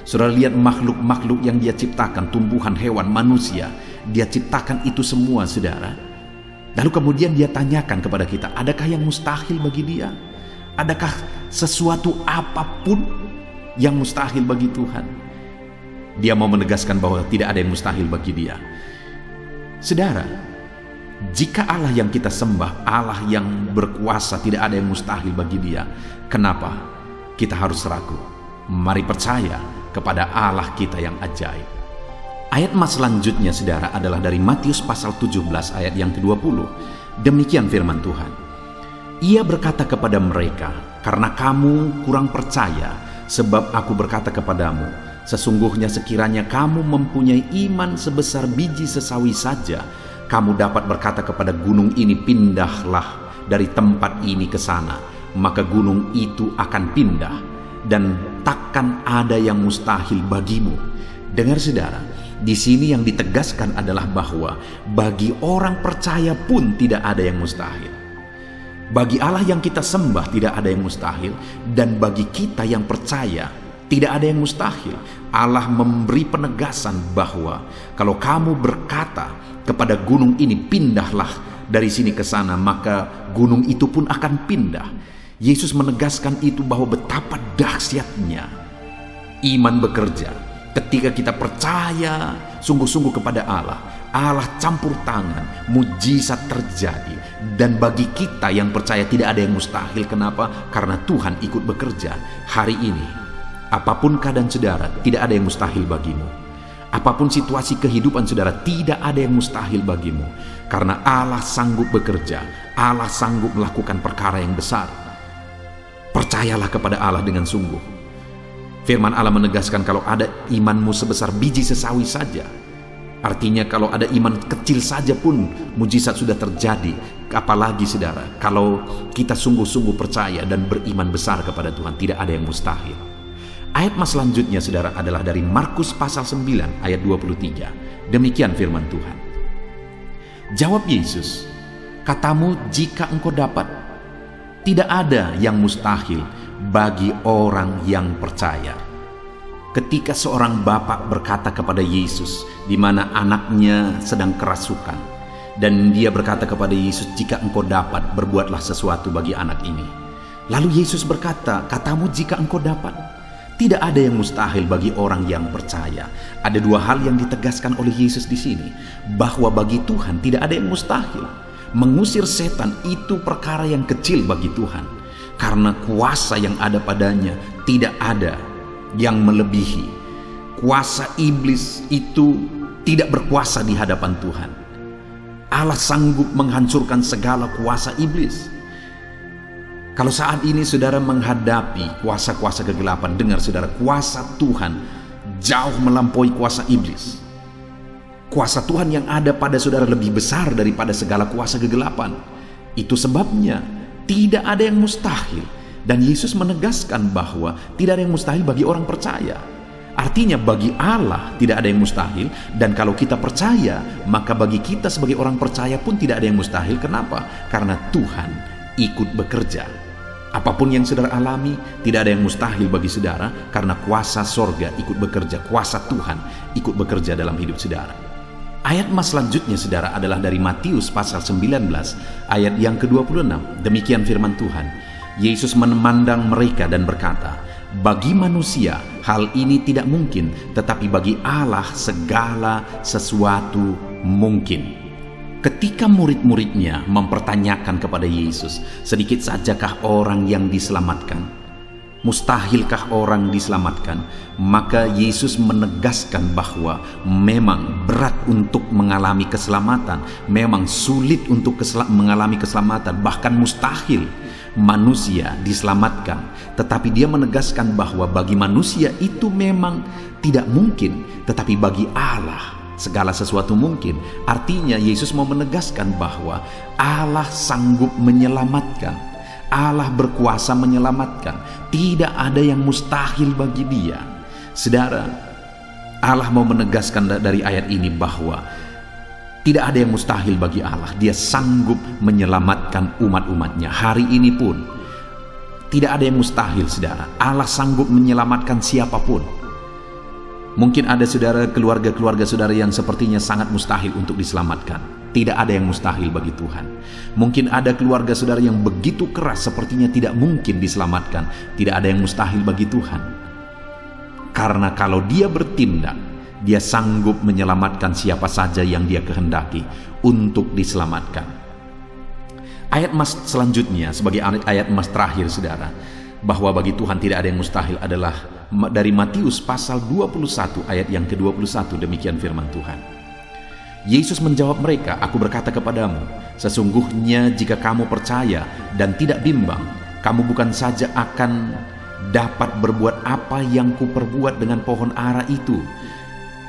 saudara lihat makhluk-makhluk yang Dia ciptakan, tumbuhan, hewan, manusia, Dia ciptakan itu semua saudara. Lalu kemudian Dia tanyakan kepada kita, adakah yang mustahil bagi Dia? Adakah sesuatu apapun yang mustahil bagi Tuhan? Dia mau menegaskan bahwa tidak ada yang mustahil bagi Dia. Saudara, jika Allah yang kita sembah, Allah yang berkuasa, tidak ada yang mustahil bagi Dia, kenapa kita harus ragu? Mari percaya kepada Allah kita yang ajaib. Ayat emas selanjutnya saudara adalah dari Matius pasal 17 ayat yang ke-20. Demikian firman Tuhan. Ia berkata kepada mereka, karena kamu kurang percaya, sebab aku berkata kepadamu, sesungguhnya sekiranya kamu mempunyai iman sebesar biji sesawi saja, kamu dapat berkata kepada gunung ini, pindahlah dari tempat ini ke sana, maka gunung itu akan pindah, dan takkan ada yang mustahil bagimu. Dengar saudara, di sini yang ditegaskan adalah bahwa bagi orang percaya pun tidak ada yang mustahil. Bagi Allah yang kita sembah tidak ada yang mustahil, dan bagi kita yang percaya tidak ada yang mustahil. Allah memberi penegasan bahwa kalau kamu berkata kepada gunung ini, pindahlah dari sini ke sana, maka gunung itu pun akan pindah. Yesus menegaskan itu bahwa betapa dahsyatnya iman bekerja. Ketika kita percaya sungguh-sungguh kepada Allah, Allah campur tangan, mujizat terjadi. Dan bagi kita yang percaya tidak ada yang mustahil. Kenapa? Karena Tuhan ikut bekerja. Hari ini, apapun keadaan saudara, tidak ada yang mustahil bagimu. Apapun situasi kehidupan saudara, tidak ada yang mustahil bagimu. Karena Allah sanggup bekerja, Allah sanggup melakukan perkara yang besar. Percayalah kepada Allah dengan sungguh. Firman Allah menegaskan kalau ada imanmu sebesar biji sesawi saja. Artinya kalau ada iman kecil saja pun mujizat sudah terjadi. Apalagi saudara, kalau kita sungguh-sungguh percaya dan beriman besar kepada Tuhan, tidak ada yang mustahil. Ayat mas selanjutnya saudara adalah dari Markus pasal 9 ayat 23. Demikian firman Tuhan. Jawab Yesus, katamu jika engkau dapat, tidak ada yang mustahil bagi orang yang percaya. Ketika seorang bapak berkata kepada Yesus, di mana anaknya sedang kerasukan, dan dia berkata kepada Yesus, jika engkau dapat, berbuatlah sesuatu bagi anak ini. Lalu Yesus berkata, katamu jika engkau dapat. Tidak ada yang mustahil bagi orang yang percaya. Ada dua hal yang ditegaskan oleh Yesus di sini, bahwa bagi Tuhan tidak ada yang mustahil. Mengusir setan itu perkara yang kecil bagi Tuhan, karena kuasa yang ada padanya tidak ada yang melebihi. Kuasa iblis itu tidak berkuasa di hadapan Tuhan. Allah sanggup menghancurkan segala kuasa iblis. Kalau saat ini saudara menghadapi kuasa-kuasa kegelapan, dengar saudara, kuasa Tuhan jauh melampaui kuasa iblis. Kuasa Tuhan yang ada pada saudara lebih besar daripada segala kuasa kegelapan. Itu sebabnya tidak ada yang mustahil. Dan Yesus menegaskan bahwa tidak ada yang mustahil bagi orang percaya. Artinya bagi Allah tidak ada yang mustahil, dan kalau kita percaya, maka bagi kita sebagai orang percaya pun tidak ada yang mustahil. Kenapa? Karena Tuhan ikut bekerja. Apapun yang saudara alami, tidak ada yang mustahil bagi saudara, karena kuasa sorga ikut bekerja, kuasa Tuhan ikut bekerja dalam hidup saudara. Ayat emas selanjutnya saudara adalah dari Matius pasal 19 ayat yang ke-26. Demikian firman Tuhan. Yesus memandang mereka dan berkata, bagi manusia hal ini tidak mungkin, tetapi bagi Allah segala sesuatu mungkin. Ketika murid-muridnya mempertanyakan kepada Yesus, sedikit sajakah orang yang diselamatkan? Mustahilkah orang diselamatkan? Maka Yesus menegaskan bahwa memang berat untuk mengalami keselamatan, memang sulit untuk mengalami keselamatan, bahkan mustahil manusia diselamatkan. Tetapi dia menegaskan bahwa bagi manusia itu memang tidak mungkin, tetapi bagi Allah segala sesuatu mungkin. Artinya Yesus mau menegaskan bahwa Allah sanggup menyelamatkan, Allah berkuasa menyelamatkan. Tidak ada yang mustahil bagi Dia. Saudara, Allah mau menegaskan dari ayat ini bahwa tidak ada yang mustahil bagi Allah. Dia sanggup menyelamatkan umat-umatnya. Hari ini pun tidak ada yang mustahil, saudara. Allah sanggup menyelamatkan siapapun. Mungkin ada saudara, keluarga-keluarga saudara yang sepertinya sangat mustahil untuk diselamatkan. Tidak ada yang mustahil bagi Tuhan. Mungkin ada keluarga saudara yang begitu keras, sepertinya tidak mungkin diselamatkan. Tidak ada yang mustahil bagi Tuhan. Karena kalau Dia bertindak, Dia sanggup menyelamatkan siapa saja yang Dia kehendaki untuk diselamatkan. Ayat emas selanjutnya sebagai ayat emas terakhir saudara, bahwa bagi Tuhan tidak ada yang mustahil adalah dari Matius pasal 21 ayat yang ke-21. Demikian firman Tuhan. Yesus menjawab mereka, aku berkata kepadamu, sesungguhnya jika kamu percaya dan tidak bimbang, kamu bukan saja akan dapat berbuat apa yang kuperbuat dengan pohon ara itu,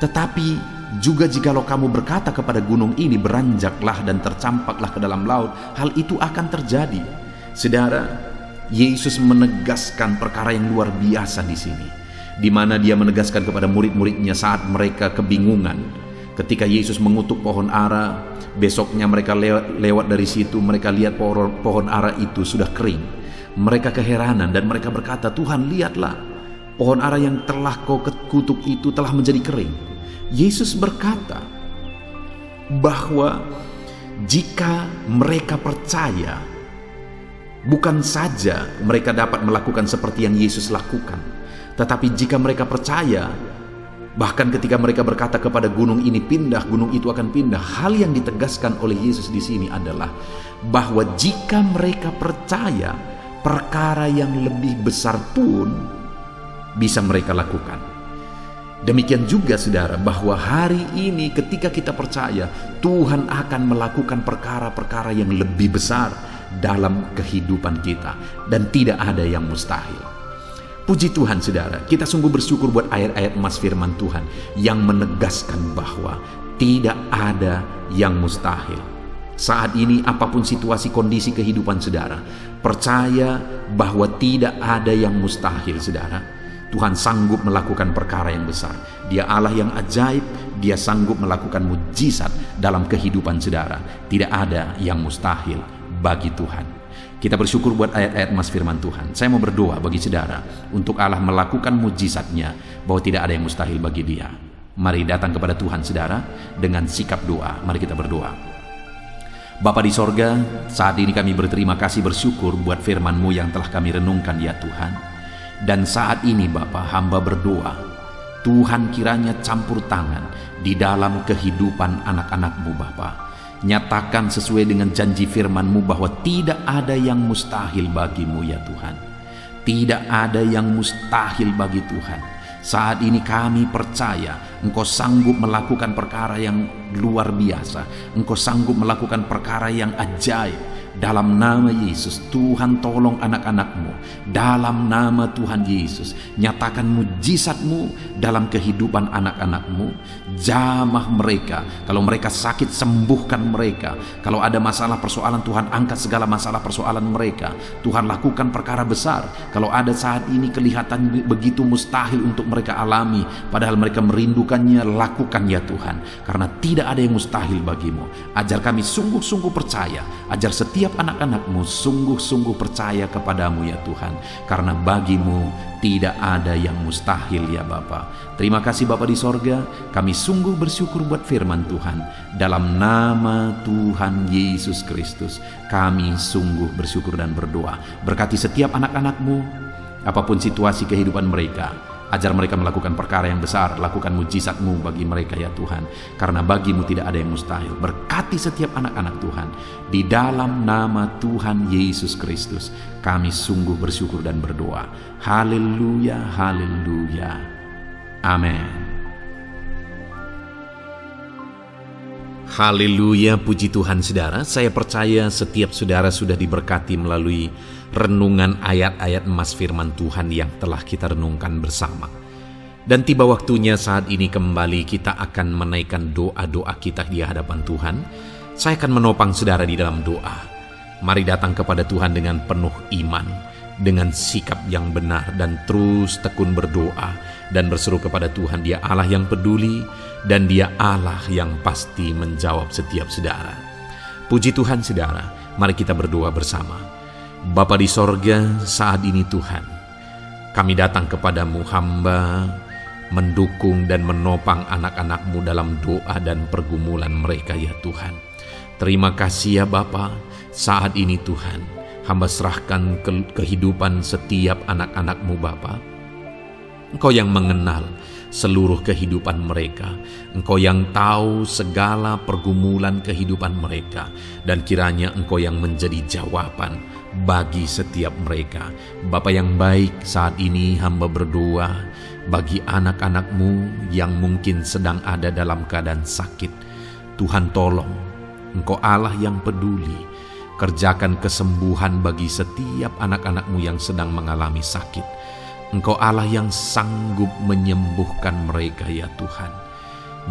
tetapi juga jikalau kamu berkata kepada gunung ini, beranjaklah dan tercampaklah ke dalam laut, hal itu akan terjadi. Saudara, Yesus menegaskan perkara yang luar biasa di sini, di mana Dia menegaskan kepada murid-muridnya saat mereka kebingungan. Ketika Yesus mengutuk pohon ara, besoknya mereka lewat dari situ, mereka lihat pohon ara itu sudah kering. Mereka keheranan dan mereka berkata, Tuhan, lihatlah, pohon ara yang telah kau kutuk itu telah menjadi kering. Yesus berkata bahwa jika mereka percaya, bukan saja mereka dapat melakukan seperti yang Yesus lakukan, tetapi jika mereka percaya, bahkan ketika mereka berkata kepada gunung ini pindah, gunung itu akan pindah. Hal yang ditegaskan oleh Yesus di sini adalah bahwa jika mereka percaya, perkara yang lebih besar pun bisa mereka lakukan. Demikian juga saudara, bahwa hari ini ketika kita percaya, Tuhan akan melakukan perkara-perkara yang lebih besar dalam kehidupan kita, dan tidak ada yang mustahil. Puji Tuhan saudara, kita sungguh bersyukur buat ayat-ayat emas firman Tuhan yang menegaskan bahwa tidak ada yang mustahil. Saat ini apapun situasi kondisi kehidupan saudara, percaya bahwa tidak ada yang mustahil saudara. Tuhan sanggup melakukan perkara yang besar. Dia Allah yang ajaib, Dia sanggup melakukan mujizat dalam kehidupan saudara. Tidak ada yang mustahil bagi Tuhan. Kita bersyukur buat ayat-ayat emas firman Tuhan. Saya mau berdoa bagi saudara untuk Allah melakukan mujizatnya, bahwa tidak ada yang mustahil bagi Dia. Mari datang kepada Tuhan saudara dengan sikap doa. Mari kita berdoa. Bapa di sorga, saat ini kami berterima kasih, bersyukur buat firman-Mu yang telah kami renungkan ya Tuhan. Dan saat ini Bapa, hamba berdoa, Tuhan kiranya campur tangan di dalam kehidupan anak-anak-Mu Bapa. Nyatakan sesuai dengan janji firman-Mu bahwa tidak ada yang mustahil bagi-Mu ya Tuhan. Tidak ada yang mustahil bagi Tuhan. Saat ini kami percaya Engkau sanggup melakukan perkara yang luar biasa. Engkau sanggup melakukan perkara yang ajaib. dalam nama Yesus. Tuhan tolong anak-anak-Mu dalam nama Tuhan Yesus. Nyatakan mujizat-Mu dalam kehidupan anak-anak-Mu. Jamah mereka, kalau mereka sakit sembuhkan mereka. Kalau ada masalah persoalan, Tuhan angkat segala masalah persoalan mereka. Tuhan lakukan perkara besar. Kalau ada saat ini kelihatan begitu mustahil untuk mereka alami, padahal mereka merindukannya, lakukan ya Tuhan, karena tidak ada yang mustahil bagimu. Ajar kami sungguh-sungguh percaya, ajar setiap anak-anak-Mu sungguh-sungguh percaya kepadamu ya Tuhan, karena bagimu tidak ada yang mustahil ya Bapa. Terima kasih Bapa di sorga, kami sungguh bersyukur buat firman Tuhan. Dalam nama Tuhan Yesus Kristus kami sungguh bersyukur dan berdoa. Berkati setiap anak-anak-Mu, apapun situasi kehidupan mereka, ajar mereka melakukan perkara yang besar, lakukan mujizat-Mu bagi mereka ya Tuhan, karena bagimu tidak ada yang mustahil. Berkati setiap anak-anak Tuhan, di dalam nama Tuhan Yesus Kristus kami sungguh bersyukur dan berdoa. Haleluya, haleluya, amin. Haleluya, puji Tuhan saudara. Saya percaya setiap saudara sudah diberkati melalui renungan ayat-ayat emas firman Tuhan yang telah kita renungkan bersama. Dan tiba waktunya saat ini kembali kita akan menaikkan doa-doa kita di hadapan Tuhan. Saya akan menopang saudara di dalam doa. Mari datang kepada Tuhan dengan penuh iman, dengan sikap yang benar, dan terus tekun berdoa dan berseru kepada Tuhan. Dia Allah yang peduli dan Dia Allah yang pasti menjawab setiap saudara. Puji Tuhan saudara, mari kita berdoa bersama. Bapa di sorga, saat ini Tuhan, kami datang kepadamu, hamba mendukung dan menopang anak-anak-Mu dalam doa dan pergumulan mereka ya Tuhan. Terima kasih ya Bapa, saat ini Tuhan, hamba serahkan kehidupan setiap anak-anak-Mu Bapa. Engkau yang mengenal seluruh kehidupan mereka. Engkau yang tahu segala pergumulan kehidupan mereka. Dan kiranya Engkau yang menjadi jawaban bagi setiap mereka. Bapa yang baik, saat ini hamba berdoa bagi anak-anak-Mu yang mungkin sedang ada dalam keadaan sakit. Tuhan tolong, Engkau Allah yang peduli. Kerjakan kesembuhan bagi setiap anak-anak-Mu yang sedang mengalami sakit. Engkau Allah yang sanggup menyembuhkan mereka ya Tuhan.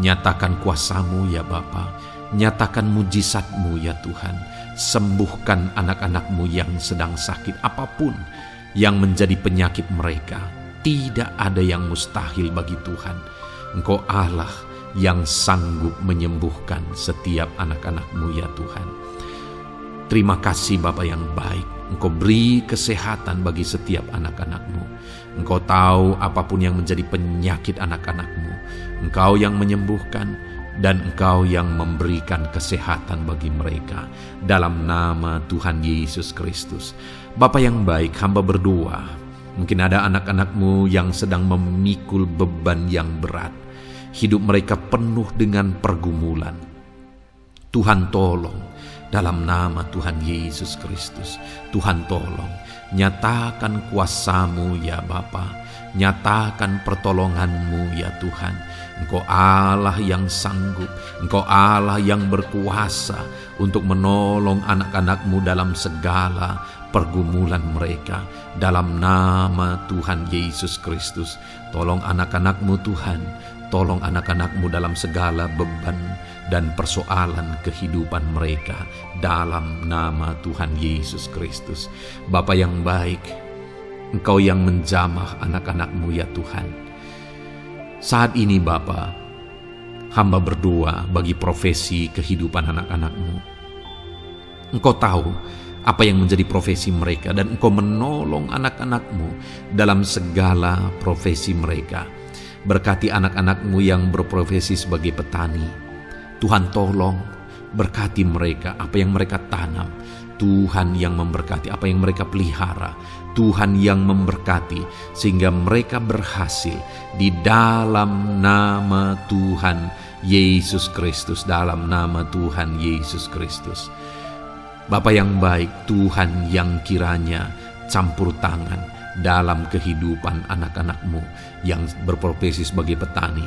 Nyatakan kuasa-Mu ya Bapa. Nyatakan mujizat-Mu ya Tuhan. Sembuhkan anak-anak-Mu yang sedang sakit, apapun yang menjadi penyakit mereka. Tidak ada yang mustahil bagi Tuhan. Engkau Allah yang sanggup menyembuhkan setiap anak-anak-Mu ya Tuhan. Terima kasih Bapa yang baik. Engkau beri kesehatan bagi setiap anak-anak-Mu. Engkau tahu apapun yang menjadi penyakit anak-anak-Mu. Engkau yang menyembuhkan dan Engkau yang memberikan kesehatan bagi mereka. Dalam nama Tuhan Yesus Kristus. Bapa yang baik, hamba berdoa. Mungkin ada anak-anak-Mu yang sedang memikul beban yang berat. Hidup mereka penuh dengan pergumulan. Tuhan tolong. Dalam nama Tuhan Yesus Kristus, Tuhan tolong, nyatakan kuasa-Mu ya Bapa, nyatakan pertolongan-Mu ya Tuhan. Engkau Allah yang sanggup, Engkau Allah yang berkuasa untuk menolong anak-anak-Mu dalam segala pergumulan mereka. Dalam nama Tuhan Yesus Kristus, tolong anak-anak-Mu Tuhan, tolong anak-anak-Mu dalam segala beban dan persoalan kehidupan mereka. Dalam nama Tuhan Yesus Kristus. Bapa yang baik, Engkau yang menjamah anak-anak-Mu ya Tuhan. Saat ini Bapa, hamba berdoa bagi profesi kehidupan anak-anak-Mu. Engkau tahu apa yang menjadi profesi mereka, dan Engkau menolong anak-anak-Mu dalam segala profesi mereka. Berkati anak-anak-Mu yang berprofesi sebagai petani. Tuhan tolong, berkati mereka, apa yang mereka tanam. Tuhan yang memberkati apa yang mereka pelihara. Tuhan yang memberkati sehingga mereka berhasil di dalam nama Tuhan Yesus Kristus. Dalam nama Tuhan Yesus Kristus. Bapa yang baik, Tuhan yang kiranya campur tangan dalam kehidupan anak-anak-Mu yang berprofesi sebagai petani.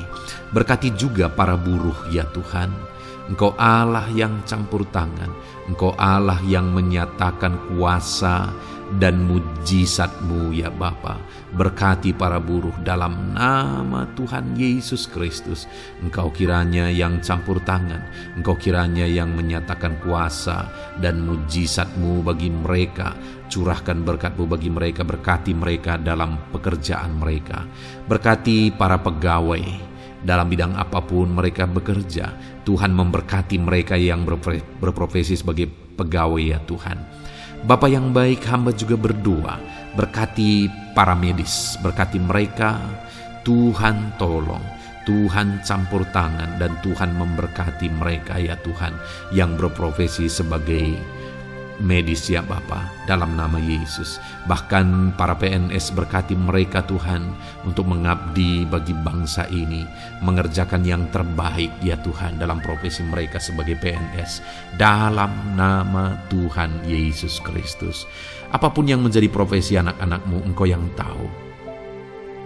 Berkati juga para buruh ya Tuhan. Engkau Allah yang campur tangan, Engkau Allah yang menyatakan kuasa dan mujizat-Mu ya Bapa. Berkati para buruh dalam nama Tuhan Yesus Kristus. Engkau kiranya yang campur tangan, Engkau kiranya yang menyatakan kuasa dan mujizat-Mu bagi mereka. Curahkan berkat-Mu bagi mereka, berkati mereka dalam pekerjaan mereka. Berkati para pegawai dalam bidang apapun mereka bekerja. Tuhan memberkati mereka yang berprofesi sebagai pegawai ya Tuhan. Bapa yang baik, hamba juga berdoa, berkati para medis, berkati mereka, Tuhan tolong, Tuhan campur tangan, dan Tuhan memberkati mereka ya Tuhan, yang berprofesi sebagai medis ya Bapa, dalam nama Yesus. Bahkan para PNS, berkati mereka Tuhan, untuk mengabdi bagi bangsa ini, mengerjakan yang terbaik ya Tuhan dalam profesi mereka sebagai PNS, dalam nama Tuhan Yesus Kristus. Apapun yang menjadi profesi anak-anak-Mu, Engkau yang tahu.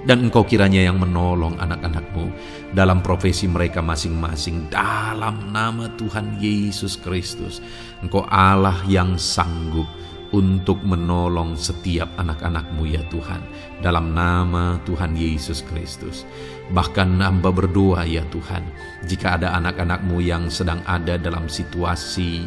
Dan Engkau kiranya yang menolong anak-anak-Mu dalam profesi mereka masing-masing, dalam nama Tuhan Yesus Kristus. Engkau Allah yang sanggup untuk menolong setiap anak-anak-Mu ya Tuhan, dalam nama Tuhan Yesus Kristus. Bahkan hamba berdoa ya Tuhan, jika ada anak-anak-Mu yang sedang ada dalam situasi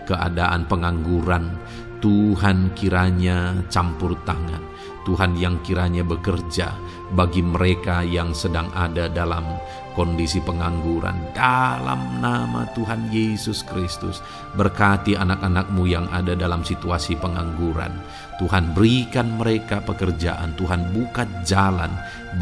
keadaan pengangguran, Tuhan kiranya campur tangan, Tuhan yang kiranya bekerja bagi mereka yang sedang ada dalam kondisi pengangguran, dalam nama Tuhan Yesus Kristus. Berkati anak-anak-Mu yang ada dalam situasi pengangguran. Tuhan berikan mereka pekerjaan, Tuhan buka jalan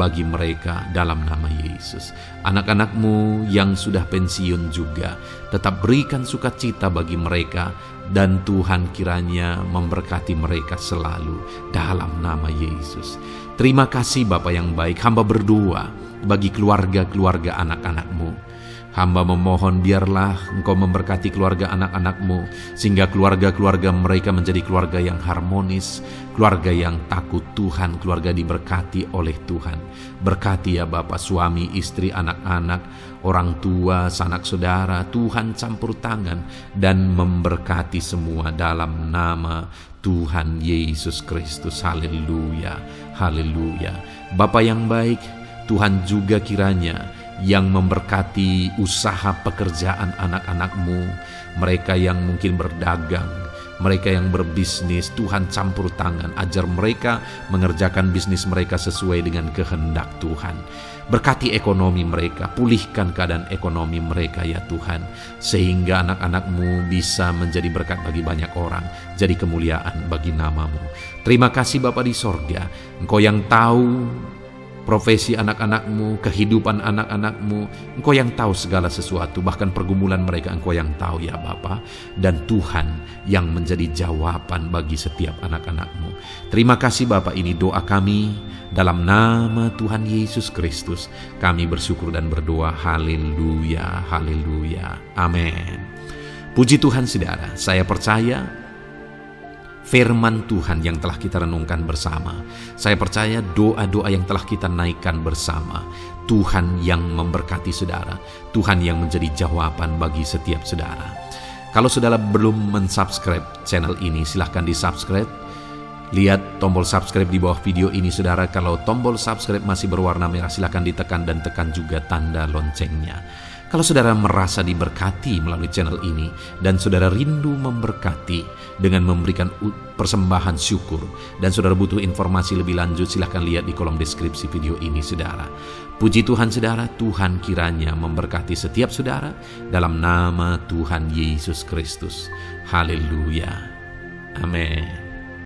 bagi mereka dalam nama Yesus. Anak-anak-Mu yang sudah pensiun juga, tetap berikan sukacita bagi mereka, dan Tuhan kiranya memberkati mereka selalu dalam nama Yesus. Terima kasih Bapa yang baik, hamba berdoa bagi keluarga-keluarga anak-anak-Mu. Hamba memohon biarlah Engkau memberkati keluarga anak-anak-Mu, sehingga keluarga-keluarga mereka menjadi keluarga yang harmonis, keluarga yang takut Tuhan, keluarga diberkati oleh Tuhan. Berkati ya Bapa, suami, istri, anak-anak, orang tua, sanak saudara, Tuhan campur tangan dan memberkati semua dalam nama Tuhan Yesus Kristus. Haleluya, haleluya. Bapa yang baik, Tuhan juga kiranya yang memberkati usaha pekerjaan anak-anak-Mu, mereka yang mungkin berdagang, mereka yang berbisnis. Tuhan campur tangan, ajar mereka mengerjakan bisnis mereka sesuai dengan kehendak Tuhan. Berkati ekonomi mereka, pulihkan keadaan ekonomi mereka ya Tuhan, sehingga anak-anak-Mu bisa menjadi berkat bagi banyak orang, jadi kemuliaan bagi nama-Mu. Terima kasih Bapa di sorga, Engkau yang tahu profesi anak-anak-Mu, kehidupan anak-anak-Mu. Engkau yang tahu segala sesuatu, bahkan pergumulan mereka Engkau yang tahu ya Bapa. Dan Tuhan yang menjadi jawaban bagi setiap anak-anak-Mu. Terima kasih Bapa, ini doa kami dalam nama Tuhan Yesus Kristus. Kami bersyukur dan berdoa. Haleluya, haleluya, amin. Puji Tuhan saudara, saya percaya firman Tuhan yang telah kita renungkan bersama, saya percaya doa-doa yang telah kita naikkan bersama, Tuhan yang memberkati saudara, Tuhan yang menjadi jawaban bagi setiap saudara. Kalau saudara belum mensubscribe channel ini, silahkan di-subscribe. Lihat tombol subscribe di bawah video ini saudara. Kalau tombol subscribe masih berwarna merah, silahkan ditekan dan tekan juga tanda loncengnya. Kalau saudara merasa diberkati melalui channel ini dan saudara rindu memberkati dengan memberikan persembahan syukur, dan saudara butuh informasi lebih lanjut, silahkan lihat di kolom deskripsi video ini saudara. Puji Tuhan saudara, Tuhan kiranya memberkati setiap saudara dalam nama Tuhan Yesus Kristus. Haleluya, amin.